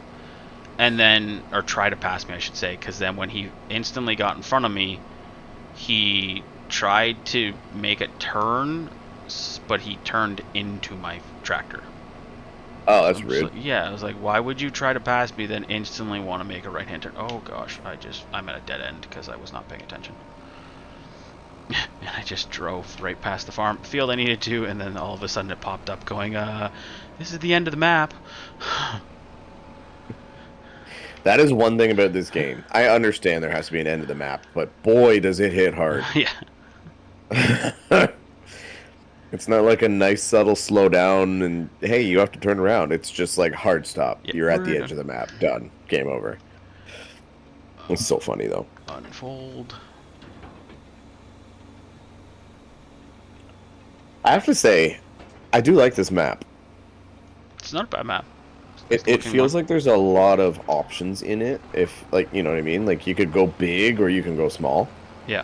and then, or try to pass me, I should say, because then when he instantly got in front of me, he tried to make a turn, but he turned into my tractor. Oh, that's rude. Yeah, I was like, why would you try to pass me, then instantly want to make a right-hand turn? Oh gosh, I'm at a dead end because I was not paying attention. And I just drove right past the field I needed to, and then all of a sudden it popped up going, this is the end of the map. That is one thing about this game. I understand there has to be an end of the map, but boy, does it hit hard. Yeah. It's not like a nice subtle slow down and hey, you have to turn around. It's just like hard stop. Yeah, You're at the edge of the map. Done. Game over. It's so funny though. Unfold. I have to say, I do like this map. It's not a bad map. It feels like there's a lot of options in it. If like you know what I mean, like you could go big or you can go small. Yeah.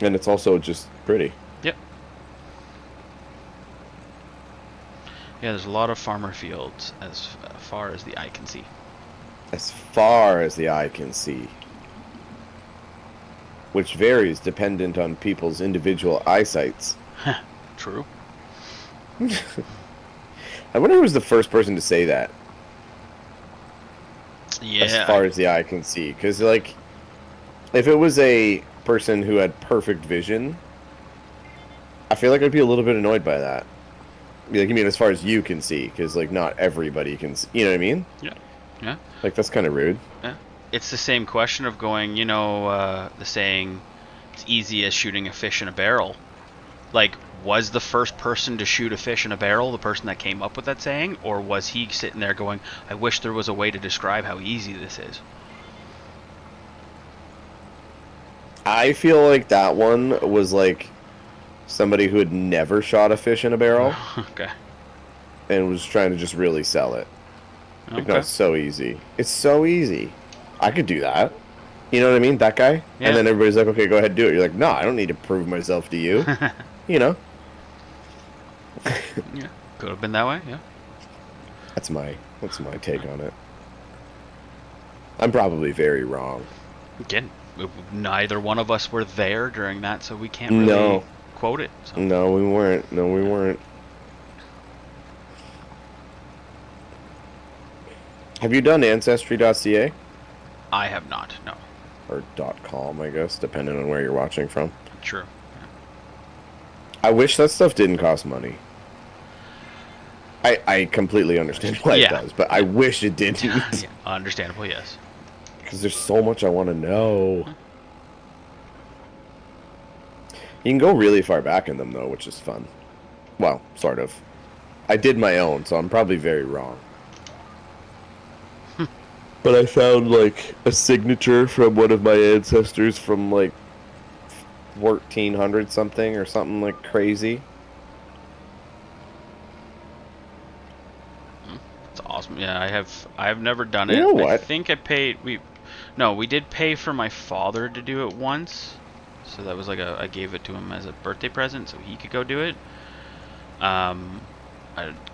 And it's also just pretty. Yep. Yeah, there's a lot of farmer fields as far as the eye can see. As far as the eye can see. which varies dependent on people's individual eyesights. True. I wonder who was the first person to say that, as Yeah. far as the eye can see. Because, like, if it was a person who had perfect vision, I feel like I'd be a little bit annoyed by that. Like, you mean as far as you can see, because, like, not everybody can see. You know what I mean? Yeah. Yeah. Like, that's kind of rude. Yeah. It's the same question of going, the saying, it's easy as shooting a fish in a barrel. Like, was the first person to shoot a fish in a barrel the person that came up with that saying? Or was he sitting there going, I wish there was a way to describe how easy this is? I feel like that one was, like, somebody who had never shot a fish in a barrel Okay. and was trying to just really sell it. Like, no, Okay. it's so easy. It's so easy. I could do that. You know what I mean? That guy? Yeah. And then everybody's like, okay, go ahead, do it. You're like, no, I don't need to prove myself to you. You know? Yeah. Could have been that way, yeah. That's my take on it. I'm probably very wrong. Again, neither one of us were there during that, so we can't really No. quote it. So. No, we weren't. No, we weren't. Have you done Ancestry.ca? I have not, no. Or .com, I guess, depending on where you're watching from. True. I wish that stuff didn't cost money. I completely understand why it does, but I wish it didn't. Yeah, understandable, yes. Because there's so much I want to know. You can go really far back in them, though, which is fun. Well, sort of. I did my own, so I'm probably very wrong. But I found, like, a signature from one of my ancestors from, like, 1400 something or something, like, crazy. That's awesome. Yeah, I have never done it. You know what? I think I paid we did pay for my father to do it once. So that was like I gave it to him as a birthday present so he could go do it. I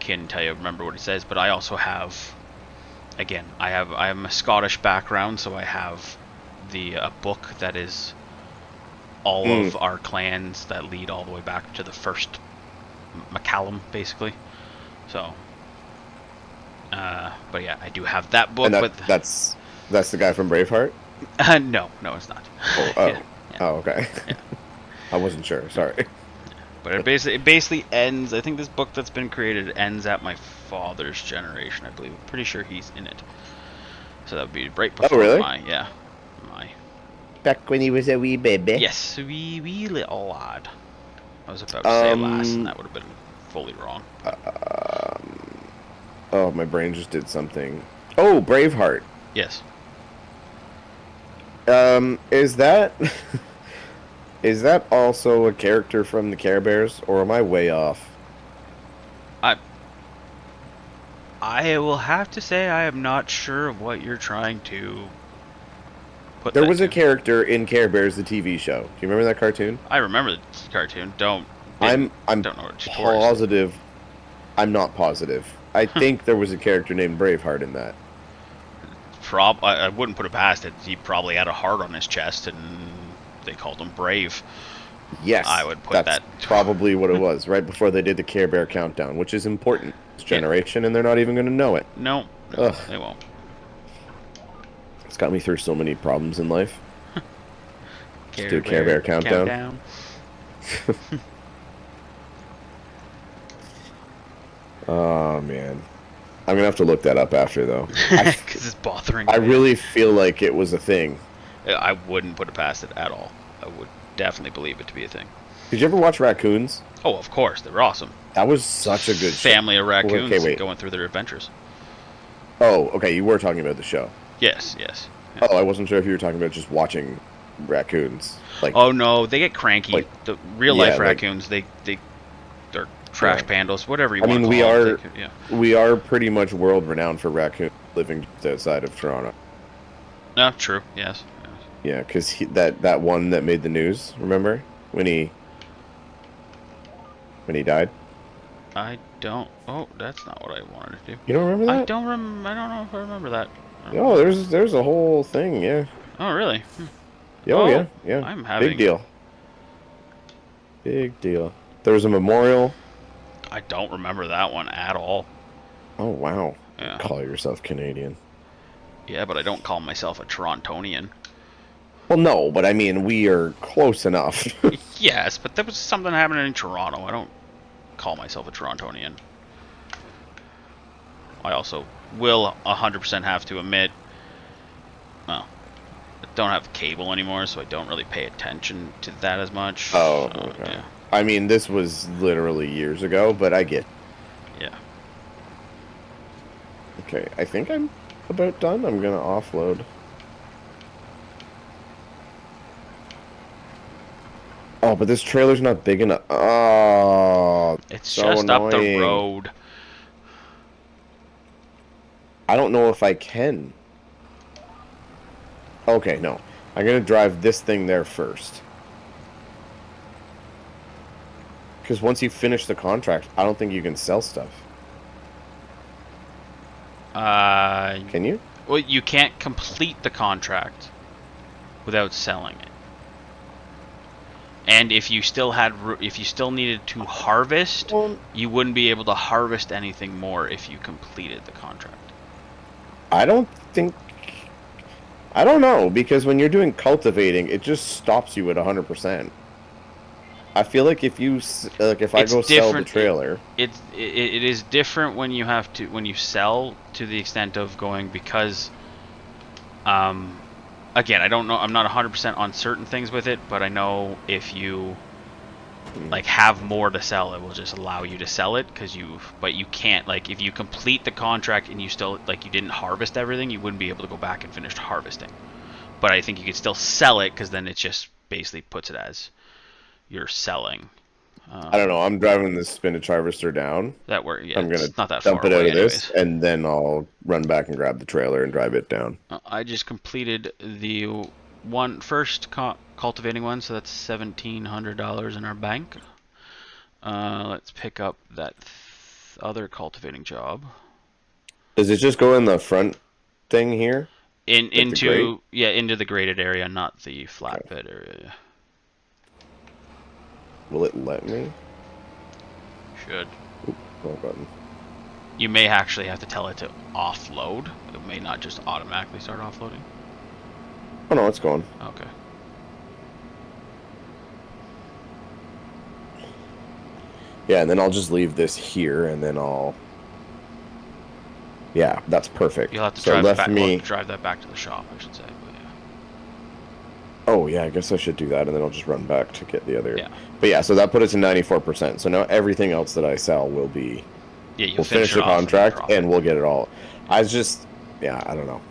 can't remember what it says, but I also have, again, I am a Scottish background, so I have a book that is all of our clans that lead all the way back to the first McCallum, basically. So, but yeah, I do have that book. And but that's the guy from Braveheart? no, it's not. Oh, Yeah. Oh, okay. Yeah. I wasn't sure. Sorry. But it basically ends. I think this book that's been created ends at my father's generation. I believe. I'm pretty sure he's in it. So that would be right before really? my. Back when he was a wee baby. Yes, wee little lad. I was about to say last, and that would have been fully wrong. Oh, my brain just did something. Oh, Braveheart. Yes. Is that is that also a character from the Care Bears, or am I way off? I will have to say I am not sure of what you're trying to put. There was a character in Care Bears, the TV show. Do you remember that cartoon? I remember the cartoon. I'm don't know what it's positive. I'm not positive. I think there was a character named Braveheart in that. I wouldn't put it past it. He probably had a heart on his chest, and they called him Brave. Yes, I would put that's that. probably what it was. Right before they did the Care Bear countdown, which is important this generation, and they're not even going to know it. No, they won't. It's got me through so many problems in life. Just do a Care Bear countdown. Oh man, I'm gonna have to look that up after though. Because it's bothering me. I really feel like it was a thing. I wouldn't put it past it at all. I would definitely believe it to be a thing. Did you ever watch Raccoons? Oh, of course, they were awesome. That was such a good family of raccoons going through their adventures. Oh, okay, you were talking about the show. Yes. Yeah. Oh, I wasn't sure if you were talking about just watching raccoons. Like, oh no, they get cranky. Like, the real life raccoons, they're trash pandas, whatever you want to call them. We are pretty much world renowned for raccoons living just outside of Toronto. No, true. Yes. Yeah, because that one that made the news. Remember when he died? I don't. Oh, that's not what I wanted to do. You don't remember that? I don't know if I remember that. Oh, there's a whole thing. Yeah. Oh, really? Oh Oh, yeah, yeah. I'm Big having. deal. Big deal. There was a memorial. I don't remember that one at all. Oh wow. Yeah. Call yourself Canadian. Yeah, but I don't call myself a Torontonian. Well, no, but I mean we are close enough. Yes, but that was something happening in Toronto. I don't call myself a Torontonian. I also will 100% have to admit, well, I don't have cable anymore, so I don't really pay attention to that as much. Oh, So, okay. yeah. I mean, this was literally years ago, but I get. Yeah. Okay, I think I'm about done. I'm gonna offload. Oh, but this trailer's not big enough. Oh, It's so just up the annoying. road. I don't know if I can. Okay, no. I'm gonna drive this thing there first. Because once you finish the contract, I don't think you can sell stuff. Uh, Can you? well, you can't complete the contract without selling it. And if you still needed to harvest, Well, you wouldn't be able to harvest anything more if you completed the contract. I don't think. I don't know, because when you're doing cultivating, it just stops you at 100%. I feel like if I It's go sell the different. trailer. It is different when you sell to the extent of going because again, I don't know, I'm not 100% on certain things with it, but I know if you like have more to sell, it will just allow you to sell it but you can't, like, if you complete the contract and you still, like, you didn't harvest everything, you wouldn't be able to go back and finish harvesting. But I think you could still sell it because then it just basically puts it as you're selling. I don't know. I'm driving this spinach harvester down. That work, yeah, I'm gonna it's not that dump far it out away of this, anyways. and then I'll run back and grab the trailer and drive it down. I just completed the first cultivating one, so that's $1,700 in our bank. Let's pick up that other cultivating job. Does it just go in the front thing here? Like the grate? Into the graded area, not the Okay. flatbed area. Will it let me? Should. Oop, wrong button. You may actually have to tell it to offload. It may not just automatically start offloading. Oh no, it's going. Okay. Yeah, and then I'll just leave this here, and then I'll. Yeah, that's perfect. You'll have to So it left me. drive that back to the shop, I should say. But yeah. Oh yeah, I guess I should do that, and then I'll just run back to get the other. Yeah. But yeah, so that put us in 94%. So now everything else that I sell will be. Yeah, you'll We'll finish it the off contract, profit. and we'll get it all. I just, yeah, I don't know.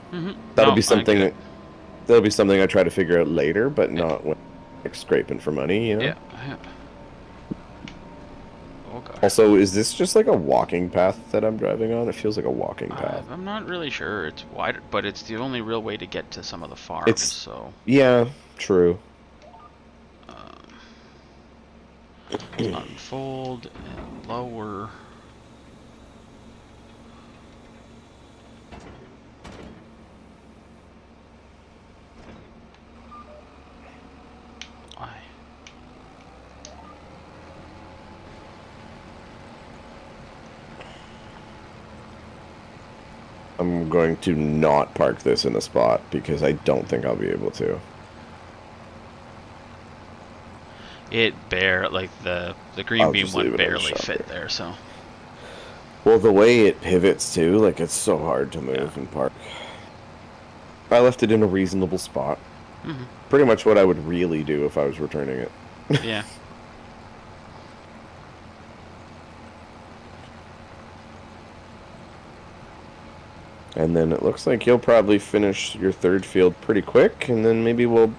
That'll No, be I get something. it. That'll be something I try to figure out later, but not when like scraping for money, you know. Yeah. Oh gosh. Also, is this just like a walking path that I'm driving on? It feels like a walking path. I'm not really sure. It's wide, but it's the only real way to get to some of the farms. It's So yeah, true. unfold and lower. I'm going to not park this in a spot because I don't think I'll be able to. The green I'll beam just leave one it on the barely shop fit here. there. So Well, the way it pivots too, like it's so hard to move yeah. and park. I left it in a reasonable spot. Mm-hmm. Pretty much what I would really do if I was returning it. Yeah. And then it looks like you'll probably finish your third field pretty quick, and then maybe we'll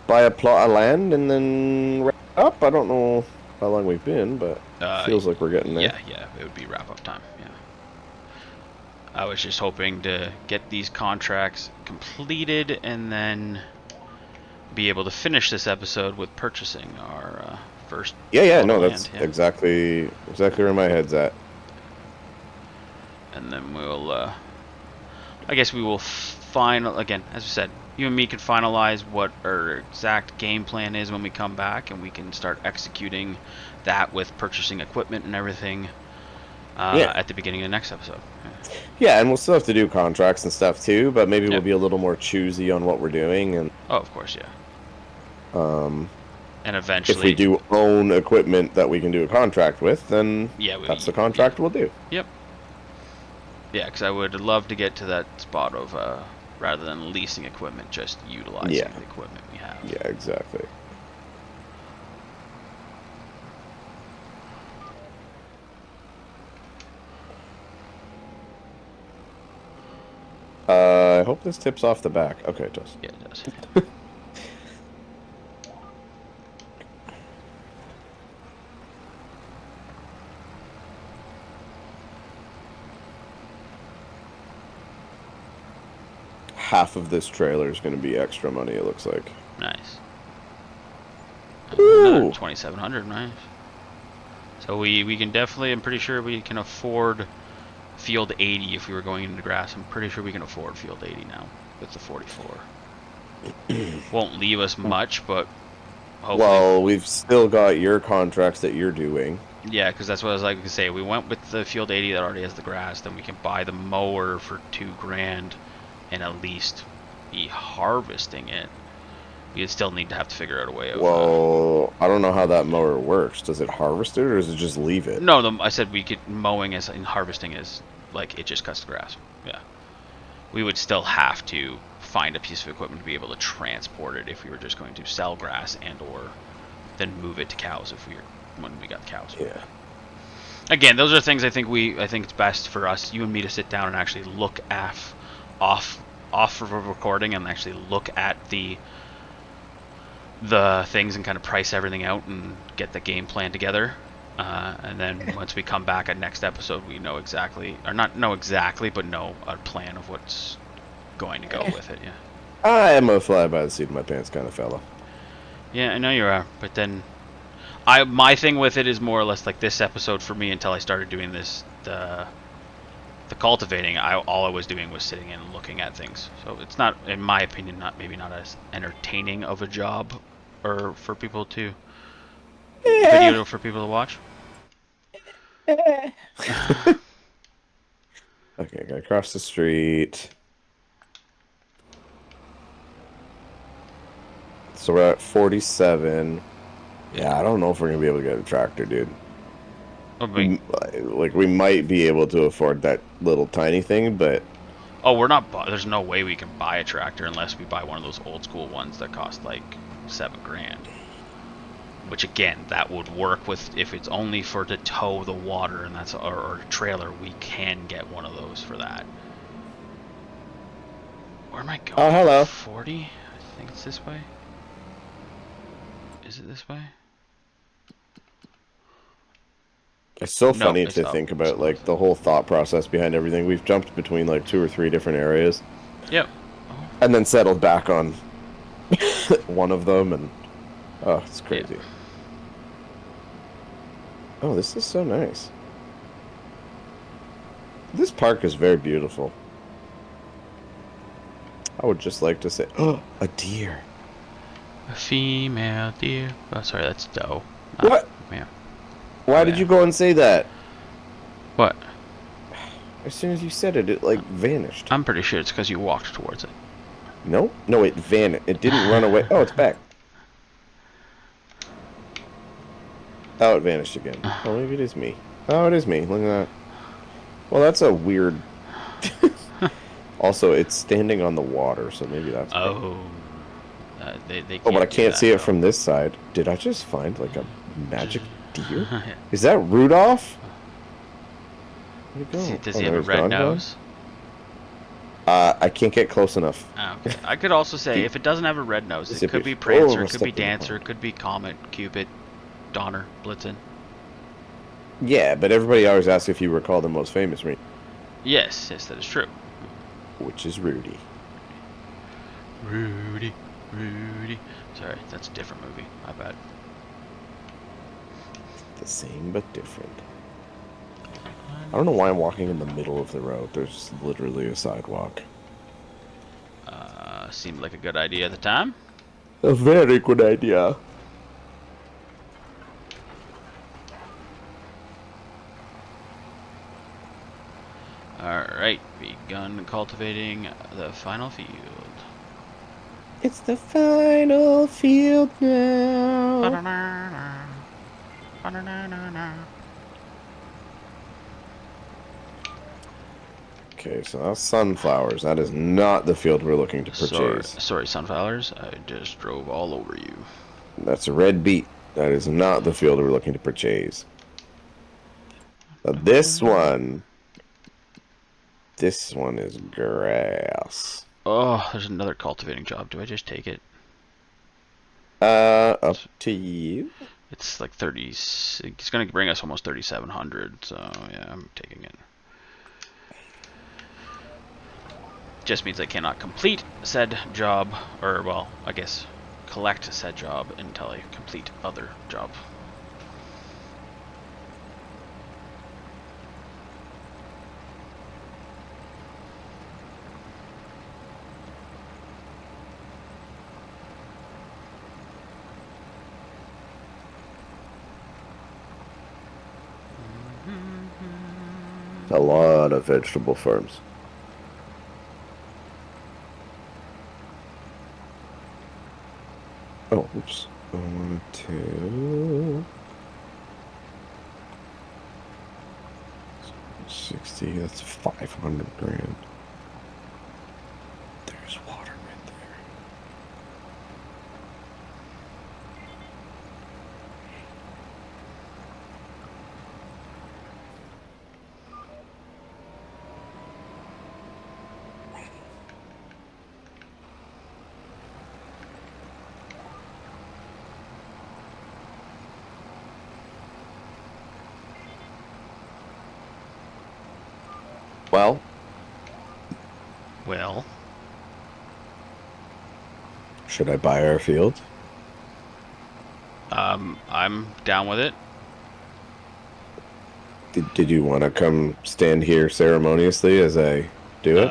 buy a plot of land and then wrap up. I don't know how long we've been, but it feels like we're getting there. Yeah, it would be wrap up time. Yeah. I was just hoping to get these contracts completed and then be able to finish this episode with purchasing our first. Yeah, plot no, of that's land. Yeah. exactly where my head's at. And then we'll, I guess we will final again, as we said, you and me can finalize what our exact game plan is when we come back, and we can start executing that with purchasing equipment and everything Yeah. at the beginning of the next episode. Yeah, and we'll still have to do contracts and stuff too, but maybe we'll Yep. be a little more choosy on what we're doing, and Oh, of course, yeah. um, And if we eventually, do own equipment that we can do a contract with, then yeah, that's the contract we'll do. Yep. Yeah, because I would love to get to that spot of rather than leasing equipment, just utilizing Yeah. the equipment we have. Yeah, exactly. I hope this tips off the back. Okay, it does. Yeah, it does. Half of this trailer is going to be extra money, it looks like. Nice. Ooh. 2,700, nice. So we can definitely, I'm pretty sure we can afford field 80 if we were going into grass. I'm pretty sure we can afford field 80 now with the 44. Won't leave us much, but hopefully. Well, we've still got your contracts that you're doing. Yeah, because that's what I was like to say. We went with the field 80 that already has the grass, then we can buy the mower for $2,000 and at least be harvesting it. You still need to have to figure out a way of. Well, I don't know how that mower works. Does it harvest it, or does it just leave it? No, I said we could mowing as and harvesting is like it just cuts the grass. Yeah, we would still have to find a piece of equipment to be able to transport it if we were just going to sell grass and or then move it to cows if we were when we got the cows. Yeah. Again, those are things I think it's best for us, you and me, to sit down and actually look off of a recording and actually look at the things and kind of price everything out and get the game plan together. And then once we come back at next episode, we know exactly, or not know exactly, but know a plan of what's going to go with it. Yeah. I am a fly by the seat of my pants kind of fella. Yeah, I know you are, but then my thing with it is more or less like this episode for me until I started doing this the cultivating. All I was doing was sitting and looking at things. So it's not, in my opinion, maybe not as entertaining of a job or for people to video for people to watch. Okay, gotta cross the street. So we're at 47. Yeah, I don't know if we're gonna be able to get a tractor, dude. Like, we might be able to afford that little tiny thing, but we're not. There's no way we can buy a tractor unless we buy one of those old school ones that cost like $7,000. Which again, that would work with if it's only for to tow the water and that's or a trailer. We can get one of those for that. Where am I going? Oh, hello. 40? I think it's this way. Is it this way? It's so funny to think about, like, the whole thought process behind everything. We've jumped between, like, 2 or 3 different areas. Yep. And then settled back on one of them, and... Oh, it's crazy. Yeah. Oh, this is so nice. This park is very beautiful. I would just like to say... Oh, a deer. A female deer. Oh, sorry, that's doe. What? Yeah. Why did you go and say that? What? As soon as you said it, it like vanished. I'm pretty sure it's because you walked towards it. No, no, it vanished. It didn't run away. Oh, it's back. Oh, it vanished again. Oh, maybe it is me. Oh, it is me. Look at that. Well, that's a weird... Also, it's standing on the water, so maybe that's... Oh. They oh, but I can't see it from this side. Did I just find, like, a magic deer? Is that Rudolph? Where'd he go? Does he have a red nose? I can't get close enough. Oh, okay. I could also say, if it doesn't have a red nose, it could be Prancer, it could be Dancer, it could be Comet, Cupid, Donner, Blitzen. Yeah, but everybody always asks if you recall the most famous ring. Yes, that is true. Which is Rudy. Rudy. Sorry, that's a different movie. My bad. The same but different. I don't know why I'm walking in the middle of the road. There's literally a sidewalk. Seemed like a good idea at the time. A very good idea. Alright, begun cultivating the final field. It's the final field now. Okay, so that's sunflowers. That is not the field we're looking to purchase. Sorry, sunflowers. I just drove all over you. That's a red beet. That is not the field we're looking to purchase. This one is grass. Oh, there's another cultivating job. Do I just take it? Up to you. It's like 30. It's going to bring us almost 3,700. So yeah, I'm taking it. Just means I cannot complete said job, or well, I guess collect said job until I complete other job. A lot of vegetable farms. Oh, oops. 1, 2, 60. That's 500 grand. There's water right there. Well, should I buy our field? I'm down with it. Did you want to come stand here ceremoniously as I do it?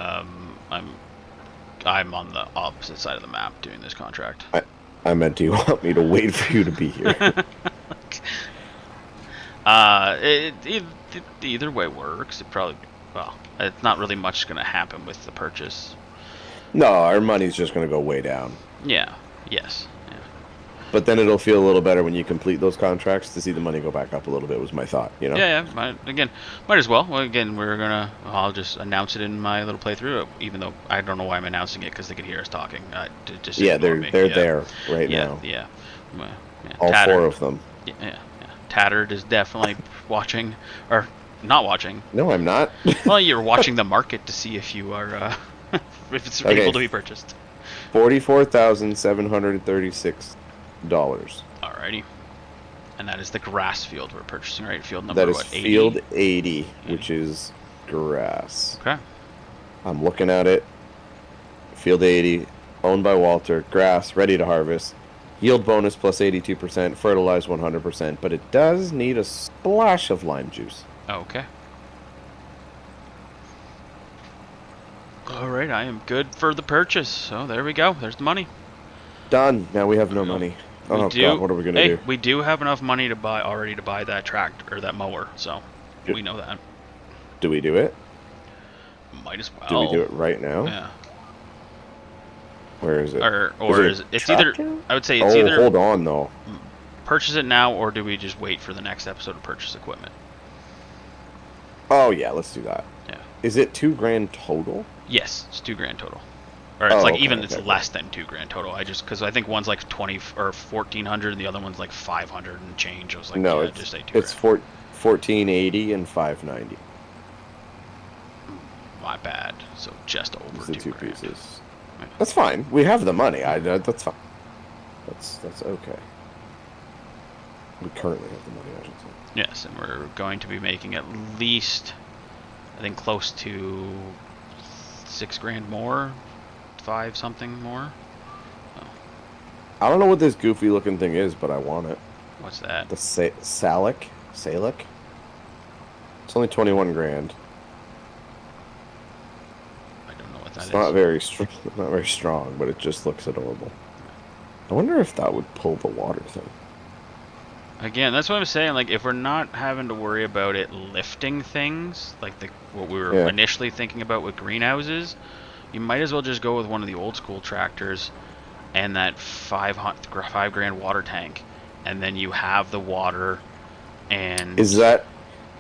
I'm on the opposite side of the map doing this contract. I meant, do you want me to wait for you to be here? Either way works. It probably, well, it's not really much going to happen with the purchase. No, our money's just going to go way down. Yeah. Yes. Yeah. But then it'll feel a little better when you complete those contracts to see the money go back up a little bit, was my thought, you know? Yeah. Might as well. Well, again, I'll just announce it in my little playthrough, even though I don't know why I'm announcing it, because they could hear us talking. Just yeah, they're there right now. Yeah. All Tattered, 4 of them. Yeah. Tattered is definitely watching, or not watching. No, I'm not. Well, you're watching the market to see if you are, if it's able to be purchased. $44,736. Alrighty. And that is the grass field we're purchasing, right? Field number, that is what, 80? field 80, which is grass. Okay. I'm looking at it. Field 80, owned by Walter. Grass, ready to harvest. Yield bonus plus 82%. Fertilized 100%. But it does need a splash of lime juice. Okay. Alright, I am good for the purchase. So there we go. There's the money. Done. Now we have no money. Oh God, what are we gonna do? We do have enough money to buy that tractor or that mower, so we know that. Do we do it? Might as well. Do we do it right now? Yeah. Where is it? It's either, I would say it's either. Hold on though. Purchase it now, or do we just wait for the next episode to purchase equipment? Oh yeah, let's do that. Yeah. Is it $2,000 total? Yes, it's $2,000 total. Or it's it's less than $2,000 total. Because I think one's like 20 or 1,400, and the other one's like 500 and change. I was like, no, yeah, it's just say $2,000. It's 1,480 and 590. My bad. So just over it's the $2,000. 2 pieces. Yeah. That's fine. We have the money. That's fine. That's okay. We currently have the money, I should say. Yes, and we're going to be making at least, I think, close to $6,000 more, 5 something more. Oh. I don't know what this goofy looking thing is, but I want it. What's that? The Salic? It's only 21 grand. I don't know what what that It's is. not very not very strong, but it just looks adorable. I wonder if that would pull the water thing. Again, that's what I'm saying. Like, if we're not having to worry about it lifting things, like what we were initially thinking about with greenhouses, you might as well just go with one of the old school tractors and that $5 grand water tank, and then you have the water. And is that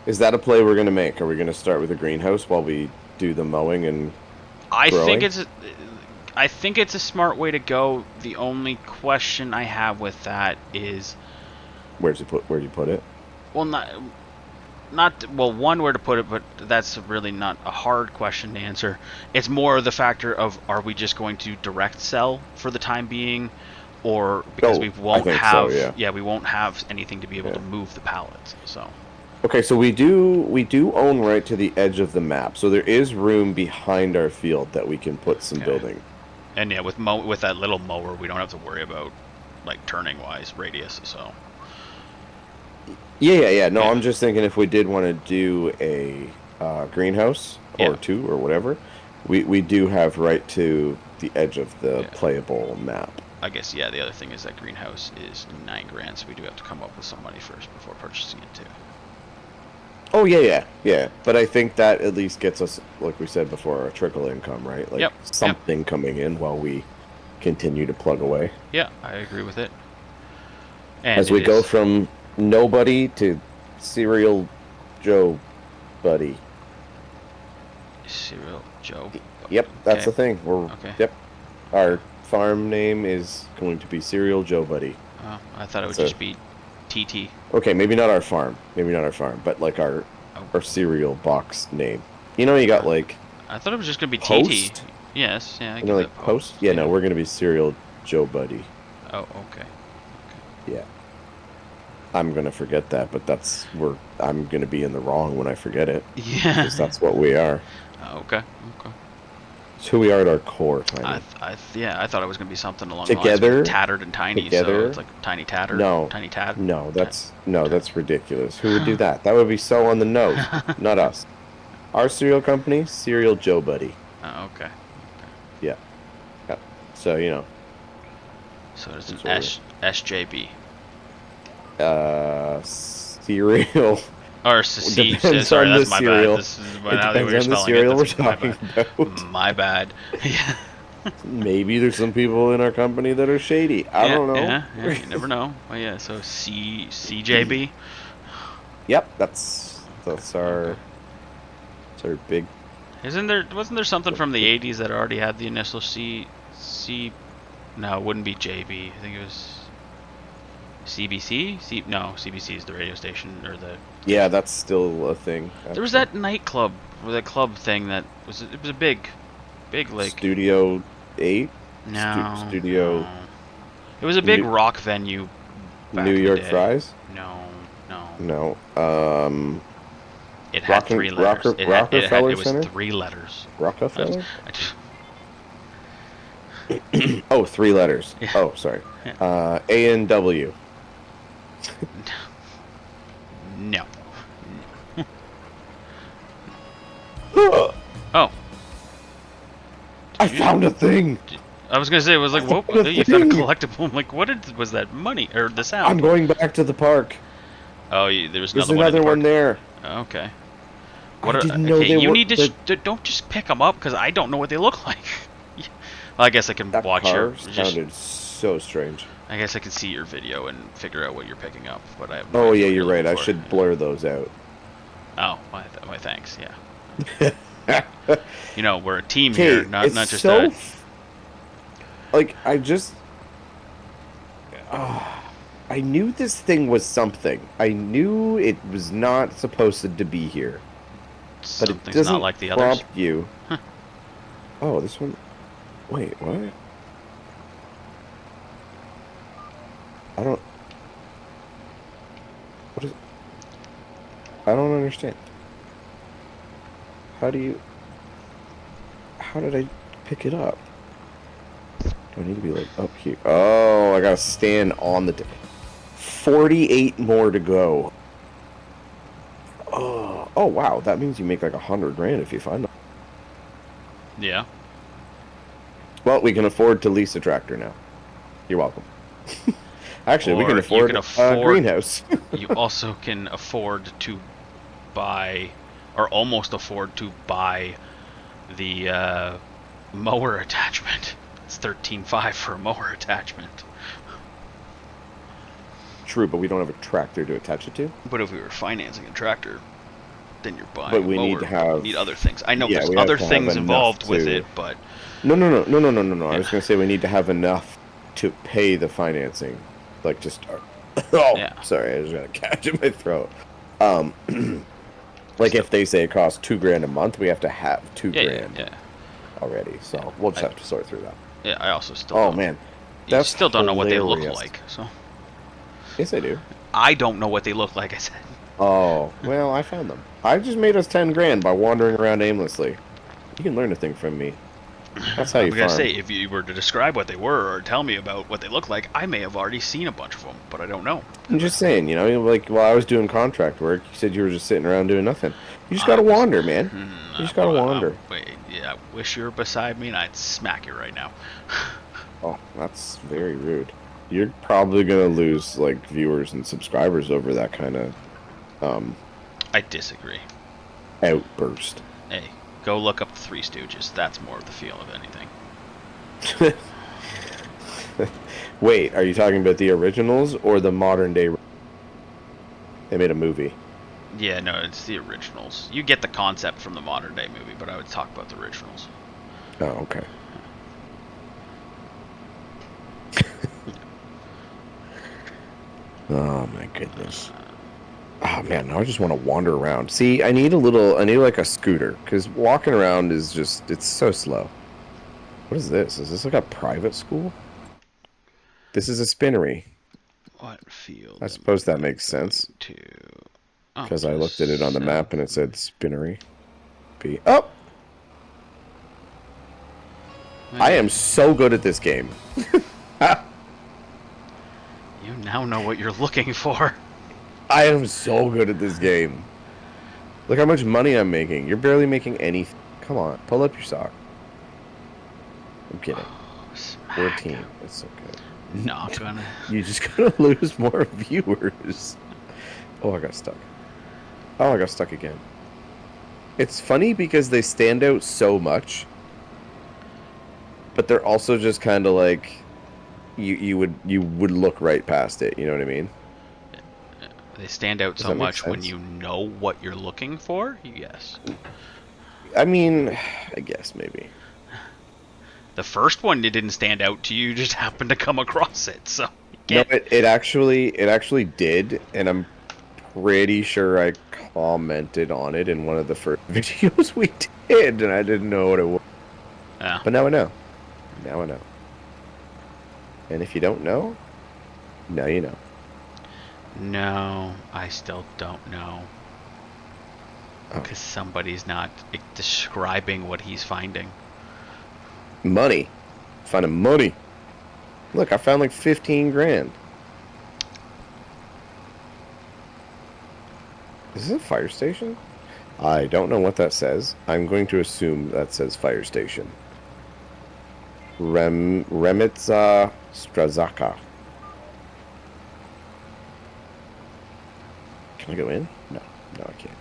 a play we're gonna make? Are we gonna start with a greenhouse while we do the mowing and growing? I think it's a smart way to go. The only question I have with that is, where'd you put it? Well, one, where to put it, but that's really not a hard question to answer. It's more the factor of, are we just going to direct sell for the time being, or because we won't have we won't have anything to be able to move the pallets. So okay, so we do own right to the edge of the map, so there is room behind our field that we can put some building. And yeah, with that little mower, we don't have to worry about like turning wise radius. So yeah. No, I'm just thinking if we did want to do a greenhouse or two or whatever, we do have right to the edge of the playable map. I guess the other thing is that greenhouse is $9,000, so we do have to come up with some money first before purchasing it too. Oh yeah. But I think that at least gets us, like we said before, a trickle income, right? Like something coming in while we continue to plug away. Yeah, I agree with it. And as we go from nobody to Serial Joe Buddy. Serial Joe. Yep, that's the thing. Yep. Our farm name is going to be Serial Joe Buddy. Oh, I thought it would just be TT. Okay, maybe not our farm, but like our cereal box name. You know, you got like. I thought it was just gonna be Post? TT. Yes, yeah. You know, like Post. Yeah, no, we're gonna be Serial Joe Buddy. Oh, okay. Yeah. I'm gonna forget that, but I'm gonna be in the wrong when I forget it. Yeah. Because that's what we are. Okay. It's who we are at our core, Tiny. I thought it was gonna be something along together, the lines of tattered and tiny. So it's like Tiny Tatter. No. Tiny Tad. No, that's ridiculous. Who would do that? That would be so on the nose. Not us. Our cereal company, Serial Joe Buddy. Oh, okay. Yeah. So you know. So it's an SJB. Cereal. Or C. Sorry, that's my bad. This is now that we're spelling it. We're talking about. My bad. Yeah. Maybe there's some people in our company that are shady. I don't know. Yeah, you never know. Well, yeah. So CJB. Yep, that's our big. Wasn't there something from the 80s that already had the initial C? No, it wouldn't be JB. I think it was CBC. No, CBC is the radio station or the. Yeah, that's still a thing. Actually. There was that nightclub, or that club thing that was. It was a big like. Studio 8. No. Studio. No. It was a big rock venue. New York Fries. No. It had 3 letters. Rockefeller it was 3 letters. Rockefeller. Oh, 3 letters. Yeah. Oh, sorry. Yeah. A&W. No. Oh. I found a thing. I was gonna say, it was like, whoa, you found a collectible. I'm like, was that money or the sound? I'm going back to the park. Oh, there's another one there. Okay. You need to don't just pick them up because I don't know what they look like. Well, I guess I can watch your. Sounded so strange. I guess I can see your video and figure out what you're picking up, but I have no idea you're right. I should blur those out. Oh, my thanks. Yeah. We're a team here, not just so like I just. I knew this thing was something. I knew it was not supposed to be here. But it doesn't not like the others. prompt you. Huh. Oh, this one. Wait, what? I don't. What is? I don't understand. How did I pick it up? Do I need to be like up here? Oh, I gotta stand on the. 48 more to go. Oh wow, that means you make like $100,000 if you find them. Yeah. Well, we can afford to lease a tractor now. You're welcome. Actually, we can Or you afford can a afford. greenhouse. You also can afford to buy, or almost afford to buy the mower attachment. It's 13.5 for a mower attachment. True, but we don't have a tractor to attach it to. But if we were financing a tractor, then you're buying But a we need to mower. You have, need other things. I know yeah, there's we have other to have things enough involved with to. it, but No. I yeah, was gonna say we need to have enough to pay the financing, like to start. Oh, yeah. sorry, I was gonna catch in my throat. Um, like Still, if they say it costs $2,000 a month, we have to have two yeah, grand yeah, already. yeah. So we'll just I, have to sort through that. yeah. I also still Oh don't. man, You that's still don't know what they look hilarious. like, so Yes, I do. I don't know what they look like. I said. Oh, well, I found them. I just made us 10 grand by wandering around aimlessly. You can learn a thing from me. That's how I'm you gonna say, farm. if you were to describe what they were or tell me about what they look like, I may have already seen a bunch of them, but I don't know. I'm just saying, like while I was doing contract work, you said you were just sitting around doing nothing. You just I gotta was. wander, man. You just gotta wander. Wait, yeah, I wish you were beside me and I'd smack you right now. Oh, that's very rude. You're probably gonna lose like viewers and subscribers over that kind of um I disagree. outburst. Hey, go look up the Three Stooges. That's more of the feel of anything. Wait, are you talking about the originals or the modern day? They made a movie. Yeah, no, it's the originals. You get the concept from the modern day movie, but I would talk about the originals. Oh, okay. Oh my goodness. Oh man, now I just want to wander around. See, I need like a scooter because walking around is it's so slow. What is this? Is this like a private school? This is a spinnery. What field I am suppose that I makes sense going to? Oh, because I to the looked at it on the south. map and it said spinnery. B. Oh, I am so good at this game. You now know what you're looking for. I am so good at this game. Look how much money I'm making. You're barely making anything. Come on, pull up your sock. I'm kidding. Oh, We're a smack. team. It's okay. Not gonna. You're just gonna lose more viewers. Oh, I got stuck. Oh, I got stuck again. It's funny because they stand out so much, but they're also just kind of like you would look right past it. You know what I mean? They stand out Does so that make much when sense? you know what you're looking for. Yes. I mean, I guess maybe. The first one, it didn't stand out to you. You just happened to come across it. So you No, can't. it actually did, and I'm pretty sure I commented on it in one of the first videos we did, and I didn't know what it was. Yeah. But now I know. Now I know. And if you don't know, now you know. No, I still don't know. Oh, Because somebody's not describing what he's finding. money. Finding money. Look, I found like 15 grand. Is this a fire station? I don't know what that says. I'm going to assume that says fire station. Remitza Strazaka. Can I go in? No. No, I can't.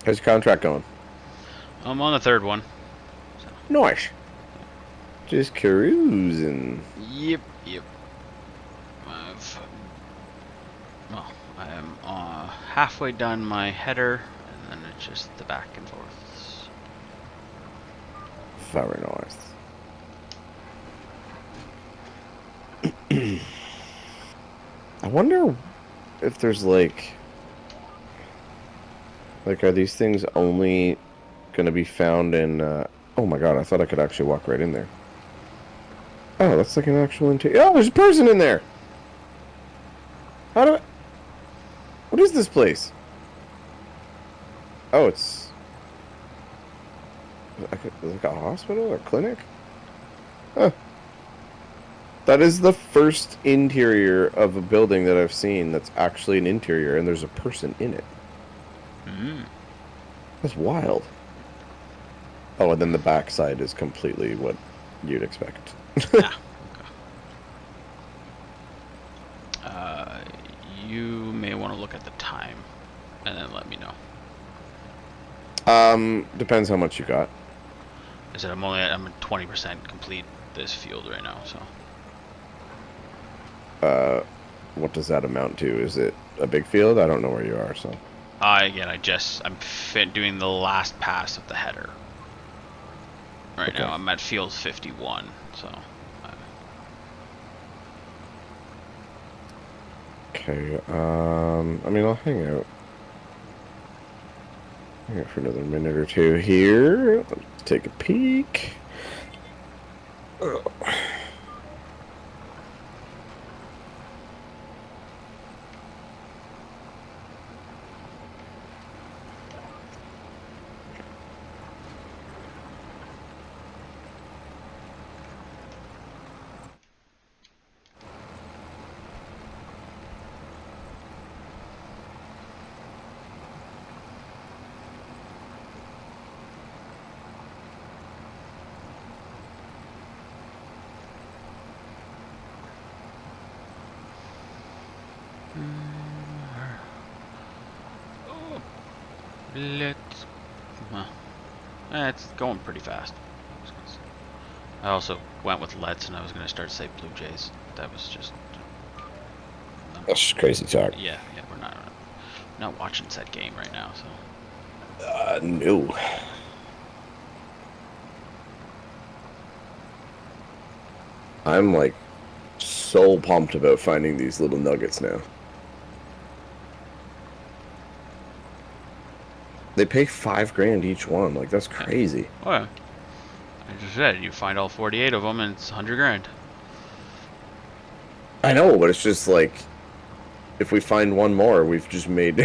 How's your contract going? I'm on the third one. So. Nice. Just cruising. Yep, yep. I've. Well, I am halfway done my header, and then it's just the back and forth. Very nice. I wonder if there's like are these things only gonna be found in oh my god, I thought I could actually walk right in there. Oh, that's like an actual interior. Oh, there's a person in there. How do I... What is this place? Oh, it's like a hospital or clinic? Huh. That is the first interior of a building that I've seen that's actually an interior and there's a person in it. That's wild. Oh, and then the backside is completely what you'd expect. Ah, you may want to look at the time, and then let me know. Depends how much you got. I said I'm at 20% complete this field right now, so. What does that amount to? Is it a big field? I don't know where you are, so. Again, I'm doing the last pass of the header. Right Okay. now, I'm at field 51, so. Okay, I mean, I'll hang out. Hang out for another minute or two here. Let's take a peek. Oh. Let's. It's going pretty fast. I also went with Let's, and I was going to start to say Blue Jays. That was just. That's just crazy talk. Yeah, we're not watching said game right now, so. No. I'm like so pumped about finding these little nuggets now. They pay $5,000 each one. Like, that's crazy. Oh, yeah. I just said, you find all 48 of them, and it's 100 grand. I know, but it's just like, if we find one more, we've just made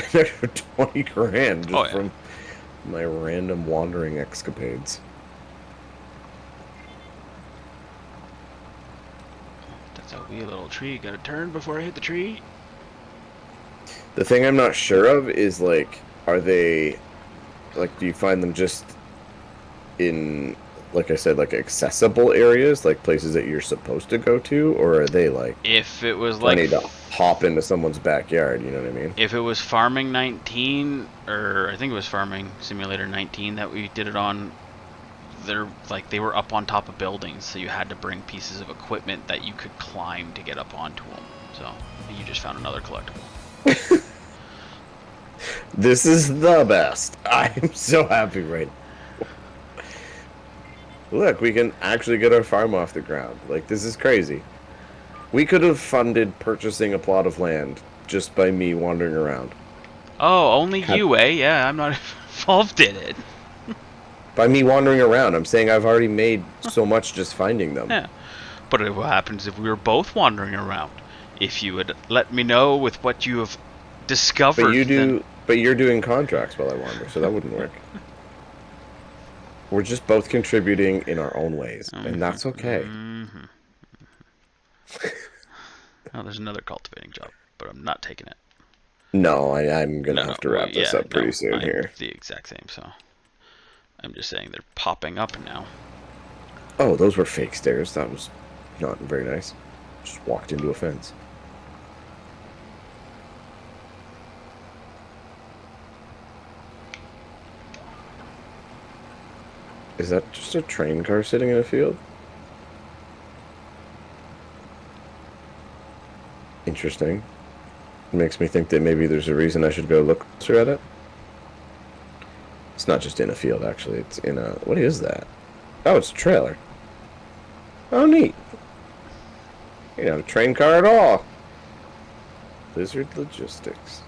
20 grand just from my random wandering escapades. That's a wee little tree. Gotta turn before I hit the tree. The thing I'm not sure of is, like, are they, like, do you find them just in, like I said, like, accessible areas, like places that you're supposed to go to, or are they, like, If it was I like need to hop into someone's backyard, you know what I mean? if it was Farming 19, or I think it was Farming Simulator 19 that we did it on, they were up on top of buildings, so you had to bring pieces of equipment that you could climb to get up onto them. So you just found another collectible. This is the best. I'm so happy right now. Look, we can actually get our farm off the ground. Like, this is crazy. We could have funded purchasing a plot of land just by me wandering around. Oh, only you, eh? Yeah, I'm not involved in it. By me wandering around, I'm saying I've already made so much just finding them. Yeah. But what happens if we were both wandering around? If you would let me know with what you have discovered, but you're doing contracts while I wander, so that wouldn't work. We're just both contributing in our own ways, and that's okay. Oh, there's another cultivating job, but I'm not taking it. No, I'm gonna have to wrap this up pretty soon I'm here. the exact same, so I'm just saying they're popping up now. Oh, those were fake stairs. That was not very nice. Just walked into a fence. Is that just a train car sitting in a field? Interesting. It makes me think that maybe there's a reason I should go look closer at it. It's not just in a field, actually. It's in a... What is that? Oh, it's a trailer. Oh, neat. You know, a train car at all. Lizard Logistics.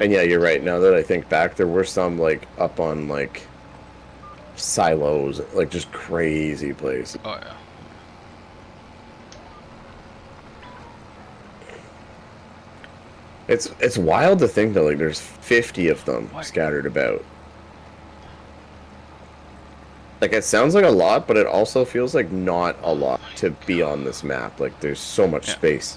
And yeah, you're right. Now that I think back, there were some, like, up on, like, silos. Like, just crazy places. Oh, yeah. It's wild to think that, like, there's 50 of them scattered about. Like, it sounds like a lot, but it also feels like not a lot to be on this map. Like, there's so much Yeah. space.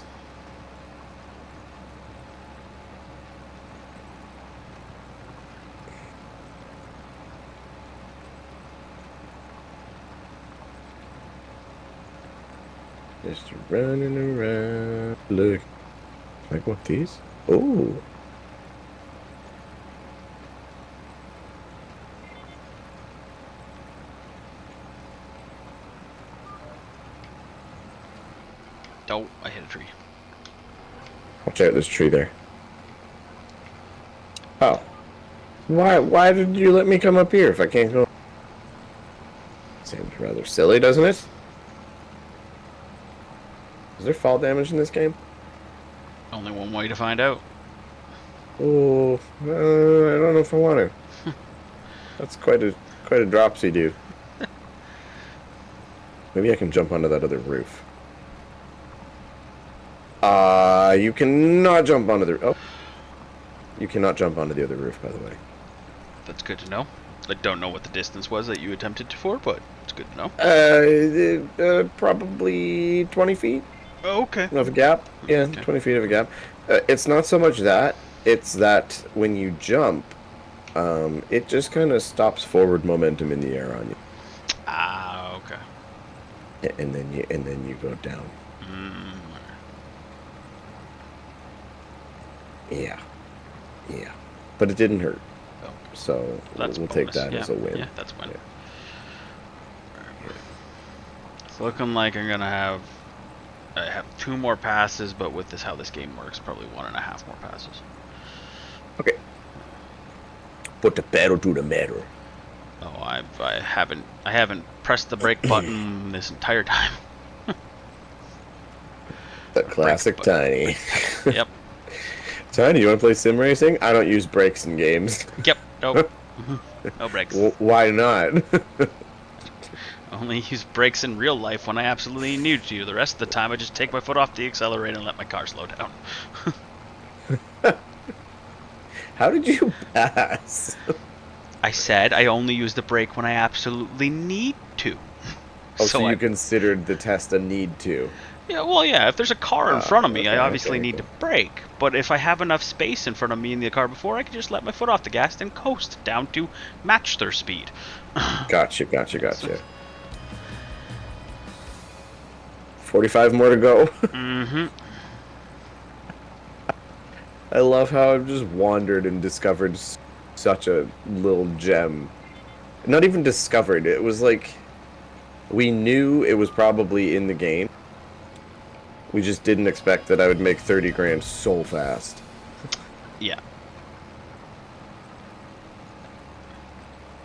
Just running around. Look. Can I go up these? Oh. Oh, I hit a tree. Watch out, there's a tree there. Oh. Why did you let me come up here if I can't go? Seems rather silly, doesn't it? Is there fall damage in this game? Only one way to find out. Oh, I don't know if I want to. That's quite a dropsy, dude. Maybe I can jump onto that other roof. You cannot jump onto the... Oh. You cannot jump onto the other roof, by the way. That's good to know. I don't know what the distance was that you attempted to for, but it's good to know. Probably 20 feet Oh, okay. of a gap. Yeah, Okay. 20 feet of a gap. It's not so much that. It's that when you jump, it just kind of stops forward momentum in the air on you. Ah, okay. And then you go down. Mm. Yeah. Yeah. But it didn't hurt. Oh, So that's we'll take bonus. that Yeah. as a win. Yeah, that's a win. Yeah. It's looking like I'm gonna have. I have 2 more passes, but with this how this game works, probably 1.5 more passes. Okay. Put the pedal to the metal. Oh, I haven't pressed the brake button this entire time. The classic Tiny. Yep. Tiny, you want to play sim racing? I don't use brakes in games. Yep. Nope. No brakes. Why not? Only use brakes in real life when I absolutely need to. The rest of the time, I just take my foot off the accelerator and let my car slow down. How did you pass? I said I only use the brake when I absolutely need to. Oh, so you considered the test a need to? Yeah, well, yeah. If there's a car in front of me, I Okay, obviously need okay. to brake. But if I have enough space in front of me in the car before, I can just let my foot off the gas and coast down to match their speed. Gotcha. 45 more to go. Mm-hmm. I love how I've just wandered and discovered such a little gem. Not even discovered. It was like we knew it was probably in the game. We just didn't expect that I would make 30 grand so fast. Yeah.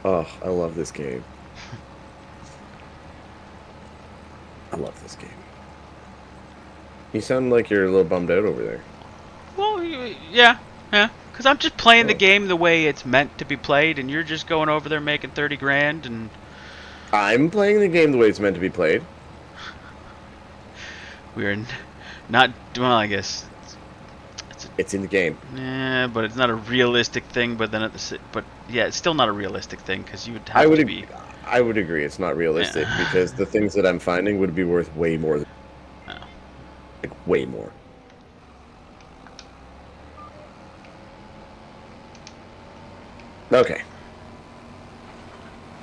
Oh, I love this game. I love this game. You sound like you're a little bummed out over there. Well, yeah. Because I'm just playing the Oh. game the way it's meant to be played, and you're just going over there making 30 grand, and I'm playing the game the way it's meant to be played. we're not. Well, I guess. It's in the game. Yeah, but it's not a realistic thing. But then but yeah, it's still not a realistic thing because you would have to be. I would agree it's not realistic Yeah. because the things that I'm finding would be worth way more than Oh. like way more. Okay.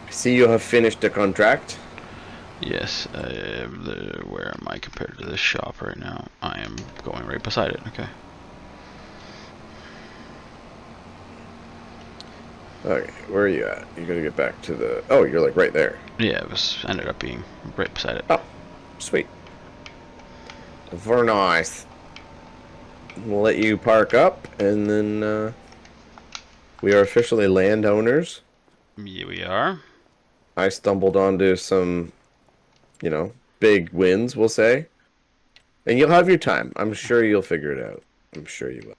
I see you have finished the contract. Yes. Where am I compared to this shop right now? I am going right beside it. Okay. Okay, where are you at? You gotta get back to the... Oh, you're like right there. Yeah, it was ended up being right beside it. Oh, sweet. Very nice. We'll let you park up, and then we are officially landowners. Yeah, we are. I stumbled onto some, big wins, we'll say. And you'll have your time. I'm sure you'll figure it out. I'm sure you will.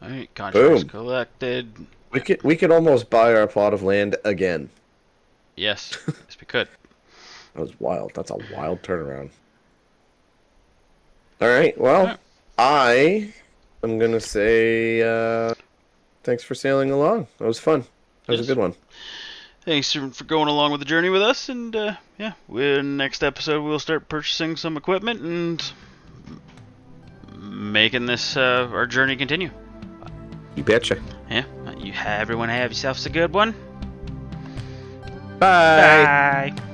All right, contracts Boom. collected. We could almost buy our plot of land again. Yes, yes, we could. That was wild. That's a wild turnaround. All right. All Well, right. I am gonna say thanks for sailing along. That was fun. That was a good one. Thanks for going along with the journey with us, and yeah, next episode we'll start purchasing some equipment and making this our journey continue. You betcha. Yeah, everyone have yourselves a good one. Bye. Bye.